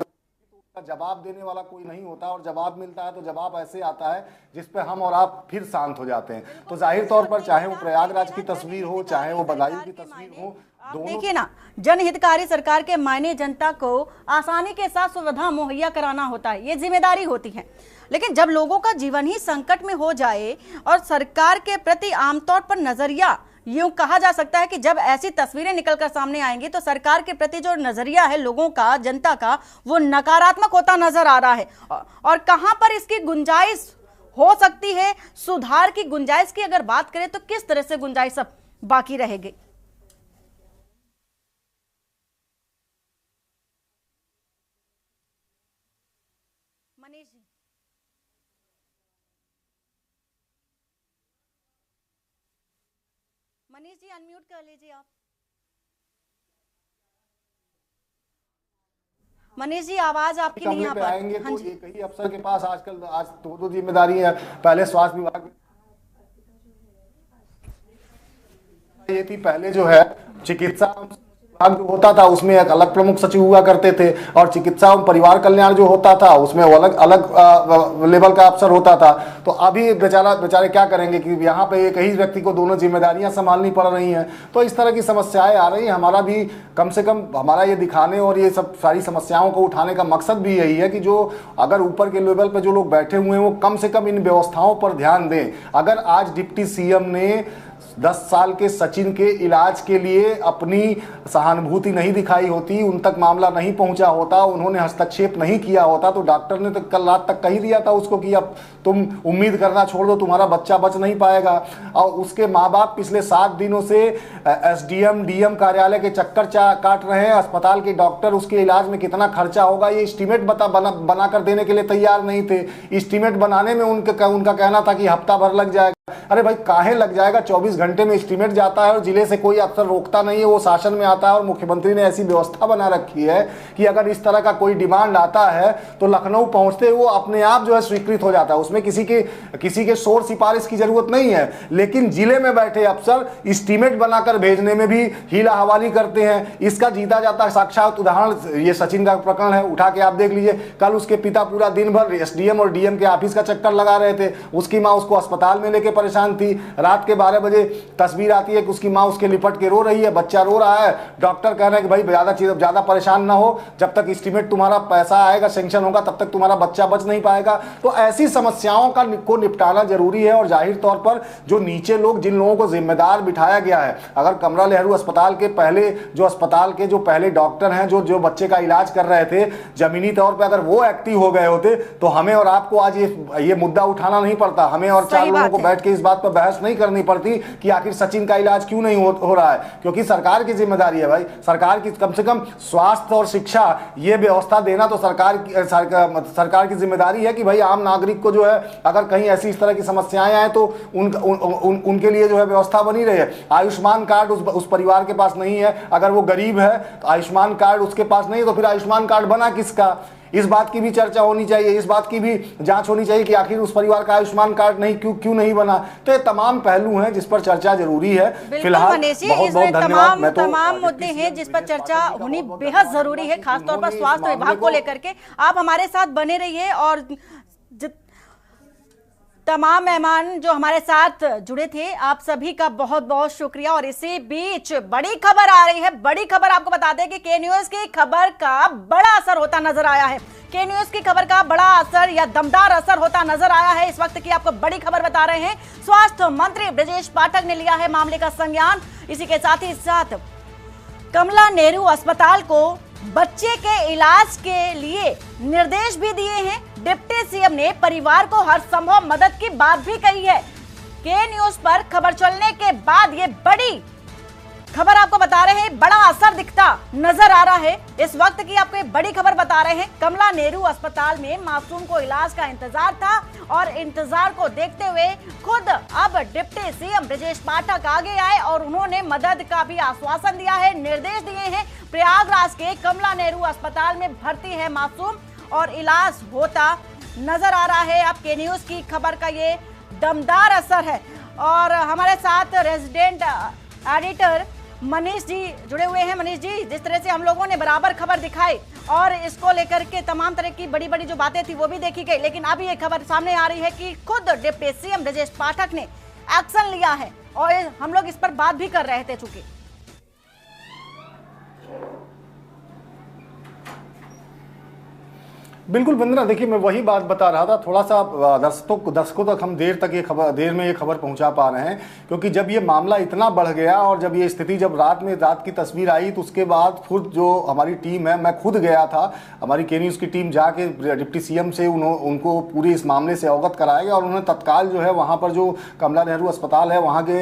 जवाब देने वाला कोई नहीं होता, और जवाब मिलता है तो जवाब ऐसे आता है जिस पे हम और आप फिर शांत हो जाते हैं। तो जाहिर तौर पर चाहे वो प्रयागराज की तस्वीर हो, चाहे वो बदायूं की तस्वीर हो, देखिए ना, जनहितकारी सरकार के मायने जनता को आसानी के साथ सुविधा मुहैया कराना होता है, ये जिम्मेदारी होती है। लेकिन जब लोगों का जीवन ही संकट में हो जाए और सरकार के प्रति आमतौर पर नजरिया, यूं कहा जा सकता है कि जब ऐसी तस्वीरें निकलकर सामने आएंगी तो सरकार के प्रति जो नजरिया है लोगों का, जनता का, वो नकारात्मक होता नजर आ रहा है। और कहां पर इसकी गुंजाइश हो सकती है, सुधार की गुंजाइश की अगर बात करें तो किस तरह से गुंजाइश अब बाकी रहेगी? मनीष जी अनम्यूट कर लीजिए आप। मनीष जी आवाज आपकी नहीं आ पा रही। तो ये कई अफसर के पास आजकल आज दो जिम्मेदारी है। पहले स्वास्थ्य विभाग ये थी, पहले जो है चिकित्सा जो होता था उसमें एक अलग प्रमुख सचिव हुआ करते थे, और चिकित्सा एवं परिवार कल्याण जो होता था उसमें अलग अलग लेवल का अफसर होता था। तो अभी बेचारे क्या करेंगे कि यहाँ पे एक ही व्यक्ति को दोनों जिम्मेदारियां संभालनी पड़ रही हैं। तो इस तरह की समस्याएं आ रही हैं। हमारा भी कम से कम हमारा ये दिखाने और ये सब सारी समस्याओं को उठाने का मकसद भी यही है कि जो अगर ऊपर के लेवल पर जो लोग बैठे हुए हैं वो कम से कम इन व्यवस्थाओं पर ध्यान दें। अगर आज डिप्टी सीएम ने 10 साल के सचिन के इलाज के लिए अपनी सहानुभूति नहीं दिखाई होती, उन तक मामला नहीं पहुंचा होता, उन्होंने हस्तक्षेप नहीं किया होता, तो डॉक्टर ने तो कल रात तक कह दिया था उसको कि अब तुम उम्मीद करना छोड़ दो, तुम्हारा बच्चा बच नहीं पाएगा। और उसके माँ बाप पिछले 7 दिनों से एसडीएम डीएम कार्यालय के चक्कर काट रहे हैं। अस्पताल के डॉक्टर उसके इलाज में कितना खर्चा होगा ये एस्टीमेट बनाकर देने के लिए तैयार नहीं थे। एस्टीमेट बनाने में उनका कहना था कि हफ्ता भर लग जाएगा। अरे भाई काहे लग जाएगा, 24 घंटे में एस्टीमेट जाता है और जिले से कोई अफसर रोकता नहीं है, वो शासन में आता है। और मुख्यमंत्री ने ऐसी व्यवस्था बना रखी है कि अगर इस तरह का कोई डिमांड आता है तो लखनऊ पहुंचते वो अपने आप जो है स्वीकृत हो जाता है, उसमें किसी के शोर सिफारिश की जरूरत नहीं है। लेकिन जिले में बैठे अफसर एस्टीमेट बनाकर भेजने में भी हीला हवाली करते हैं। इसका जीता जाता साक्षात उदाहरण ये सचिन का प्रकरण है, उठा के आप देख लीजिए। कल उसके पिता पूरा दिन भर एसडीएम और डीएम के ऑफिस का चक्कर लगा रहे थे, उसकी माँ उसको अस्पताल में लेके परेशान थी। रात के 12 बजे तस्वीर आती है कि उसकी माँ उसके लिपट के रो रही है, बच्चा रो रहा है। डॉक्टर कह रहे हैं कि भाई ज्यादा परेशान ना हो, जब तक एस्टीमेट तुम्हारा पैसा आएगा, सैंक्शन होगा, तब तक तुम्हारा बच्चा बच नहीं पाएगा। तो ऐसी समस्याओं को निपटाना जरूरी है। और जाहिर तौर पर जो नीचे लोग, जिन लोगों को जिम्मेदार बिठाया गया है, अगर कमरा नेहरू अस्पताल के पहले डॉक्टर हैं जो बच्चे का इलाज कर रहे थे, जमीनी तौर पर अगर वो एक्टिव हो गए होते तो हमें और आपको आज ये मुद्दा उठाना नहीं पड़ता। हमें और 4 लोगों को बैठ बैठ के इस बात पर बहस नहीं करनी पड़ती कि आखिर सचिन का इलाज क्यों नहीं हो रहा है, क्योंकि सरकार की जिम्मेदारी है भाई। सरकार की कम से कम स्वास्थ्य और शिक्षा ये व्यवस्था देना तो सरकार की जिम्मेदारी है कि भाई आम नागरिक को जो है अगर कहीं ऐसी इस तरह की समस्याएं आए तो उनके लिए जो है व्यवस्था बनी रहे। आयुष्मान कार्ड उस परिवार के पास नहीं है, अगर वो गरीब है तो आयुष्मान कार्ड उसके पास नहीं, तो फिर आयुष्मान कार्ड बना किसका? इस बात की भी चर्चा होनी चाहिए, इस बात की भी जांच होनी चाहिए कि आखिर उस परिवार का आयुष्मान कार्ड नहीं क्यों नहीं बना। तो ये तमाम पहलू हैं जिस पर चर्चा जरूरी है। फिलहाल बहुत बहुत धन्यवाद। तमाम मुद्दे हैं जिस पर चर्चा होनी बेहद जरूरी है, खासतौर पर स्वास्थ्य विभाग को लेकर के। आप हमारे साथ बने रहिए और तमाम मेहमान जो हमारे साथ जुड़े थे आप सभी का बहुत बहुत शुक्रिया। और इसी बीच बड़ी खबर आ रही है, बड़ी खबर आपको बता दें कि के न्यूज की खबर का बड़ा असर होता नजर आया है। के न्यूज की खबर का बड़ा असर या दमदार असर होता नजर आया है। इस वक्त की आपको बड़ी खबर बता रहे हैं, स्वास्थ्य मंत्री ब्रजेश पाठक ने लिया है मामले का संज्ञान। इसी के साथ ही साथ कमला नेहरू अस्पताल को बच्चे के इलाज के लिए निर्देश भी दिए हैं। डिप्टी सीएम ने परिवार को हर संभव मदद की बात भी कही है। के न्यूज पर खबर चलने के बाद ये बड़ी खबर आपको बता रहे हैं, बड़ा असर दिखता नजर आ रहा है। इस वक्त की आपको बड़ी खबर बता रहे हैं, कमला नेहरू अस्पताल में मासूम को इलाज का इंतजार था और इंतजार को देखते हुए खुद अब डिप्टी सीएम ब्रजेश पाठक आगे आए और उन्होंने मदद का भी आश्वासन दिया है, निर्देश दिए हैं। प्रयागराज के कमला नेहरू अस्पताल में भर्ती है मासूम और इलाज होता नजर आ रहा है। अब के न्यूज की खबर का ये दमदार असर है। और हमारे साथ रेजिडेंट एडिटर मनीष जी जुड़े हुए हैं। मनीष जी, जिस तरह से हम लोगों ने बराबर खबर दिखाई और इसको लेकर के तमाम तरह की बड़ी बड़ी जो बातें थी वो भी देखी गई, लेकिन अब ये खबर सामने आ रही है कि खुद डिप्टी सीएम ब्रजेश पाठक ने एक्शन लिया है और हम लोग इस पर बात भी कर रहे थे। चूंकि बिल्कुल वंदना, देखिए मैं वही बात बता रहा था, थोड़ा सा दर्शकों तक हम देर में ये खबर पहुंचा पा रहे हैं, क्योंकि जब ये मामला इतना बढ़ गया और जब ये स्थिति जब रात की तस्वीर आई तो उसके बाद खुद जो हमारी टीम है, मैं खुद गया था, हमारी के न्यूज़ की टीम जाके डिप्टी सीएम से उनको पूरे इस मामले से अवगत कराया गया और उन्होंने तत्काल जो है वहाँ पर जो कमला नेहरू अस्पताल है वहाँ के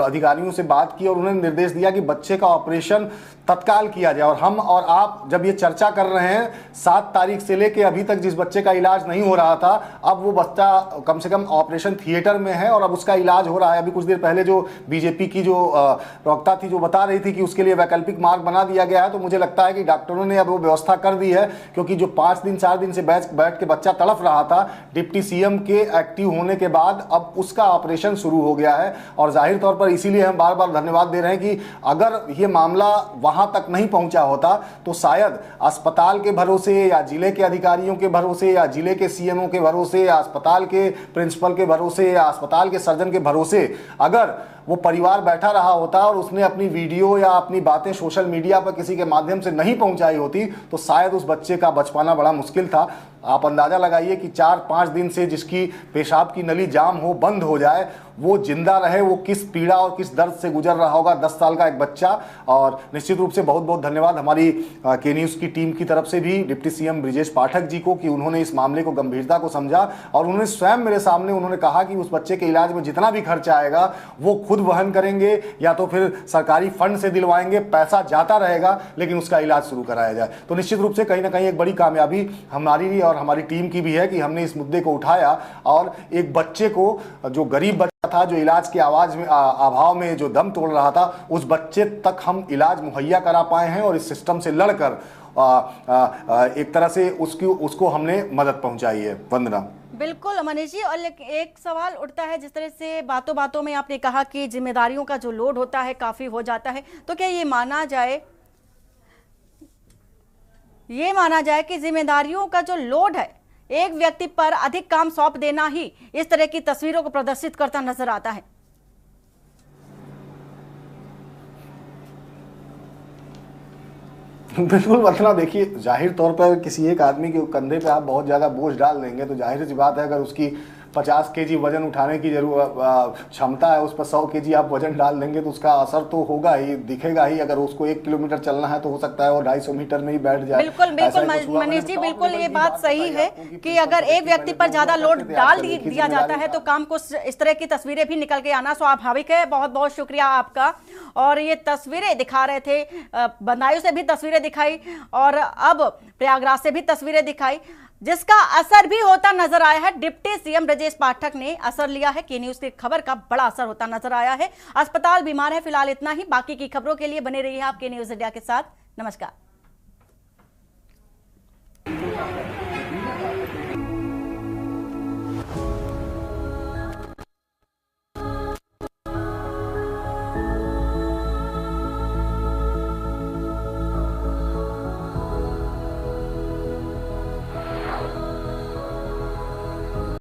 अधिकारियों से बात की और उन्होंने निर्देश दिया कि बच्चे का ऑपरेशन तत्काल किया जाए। और हम और आप जब ये चर्चा कर रहे हैं 7 तारीख से लेके अभी तक जिस बच्चे का इलाज नहीं हो रहा था, अब वो बच्चा कम से कम ऑपरेशन थिएटर में है और अब उसका इलाज हो रहा है। अभी कुछ देर पहले जो बीजेपी की जो प्रवक्ता थी जो बता रही थी कि उसके लिए वैकल्पिक मार्ग बना दिया गया है, तो मुझे लगता है कि डॉक्टरों ने अब वो व्यवस्था कर दी है, क्योंकि जो 5 दिन 4 दिन से बैठ के बच्चा तड़फ रहा था, डिप्टी सीएम के एक्टिव होने के बाद अब उसका ऑपरेशन शुरू हो गया है। और जाहिर तौर पर इसीलिए हम बार बार धन्यवाद दे रहे हैं कि अगर ये मामला वहां तक नहीं पहुंचा होता तो शायद अस्पताल के भरोसे या जिले के अधिकारियों के भरोसे या जिले के सीएमओ के भरोसे या अस्पताल के प्रिंसिपल के भरोसे या अस्पताल के सर्जन के भरोसे अगर वो परिवार बैठा रहा होता और उसने अपनी वीडियो या अपनी बातें सोशल मीडिया पर किसी के माध्यम से नहीं पहुंचाई होती तो शायद उस बच्चे का बच पाना बड़ा मुश्किल था। आप अंदाजा लगाइए कि 4-5 दिन से जिसकी पेशाब की नली जाम हो, बंद हो जाए, वो जिंदा रहे, वो किस पीड़ा और किस दर्द से गुजर रहा होगा 10 साल का एक बच्चा। और निश्चित रूप से बहुत बहुत धन्यवाद हमारी के न्यूज़ की टीम की तरफ से भी डिप्टी सीएम ब्रजेश पाठक जी को कि उन्होंने इस मामले को गंभीरता को समझा और उन्होंने स्वयं मेरे सामने उन्होंने कहा कि उस बच्चे के इलाज में जितना भी खर्चा आएगा वो खुद वहन करेंगे या तो फिर सरकारी फंड से दिलवाएंगे, पैसा जाता रहेगा लेकिन उसका इलाज शुरू कराया जाए। तो निश्चित रूप से कहीं ना कहीं एक बड़ी कामयाबी हमारी और हमारी टीम की भी है कि हमने इस मुद्दे को उठाया और एक बच्चे को, जो गरीब बच्चा था, जो इलाज के अभाव में जो दम तोड़ रहा था, उस बच्चे तक हम इलाज मुहैया करा पाए हैं और इस सिस्टम से लड़कर एक तरह से उसको हमने मदद पहुंचाई है। वंदना। बिल्कुल मनीष जी, और एक सवाल उठता है, जिस तरह से बातों बातों में आपने कहा कि जिम्मेदारियों का जो लोड होता है काफी हो जाता है, तो क्या ये माना जाए कि जिम्मेदारियों का जो लोड है एक व्यक्ति पर अधिक काम सौंप देना ही इस तरह की तस्वीरों को प्रदर्शित करता नजर आता है? बिल्कुल वंदना, देखिए जाहिर तौर पर किसी एक आदमी के कंधे पे आप बहुत ज़्यादा बोझ डाल देंगे तो जाहिर सी बात है अगर उसकी 50 kg वजन उठाने की क्षमता है, उस पर 100 kg आप वजन डाल देंगे तो उसका असर तो होगा ही, दिखेगा ही। अगर उसको 1 किलोमीटर चलना है तो हो सकता है वो 250 मीटर में ही बैठ जाए। बिल्कुल बिल्कुल मनीष जी, बिल्कुल ये बात सही है कि अगर एक व्यक्ति पर ज्यादा लोड डाल दिया जाता है तो काम को इस तरह की तस्वीरें भी निकल के आना स्वाभाविक है। बहुत बहुत शुक्रिया आपका। और ये तस्वीरें दिखा रहे थे, बदायूं से भी तस्वीरें दिखाई और अब प्रयागराज से भी तस्वीरें दिखाई, जिसका असर भी होता नजर आया है। डिप्टी सीएम ब्रजेश पाठक ने असर लिया है। के न्यूज की खबर का बड़ा असर होता नजर आया है। अस्पताल बीमार है, फिलहाल इतना ही। बाकी की खबरों के लिए बने रहिए आप के न्यूज इंडिया के साथ। नमस्कार।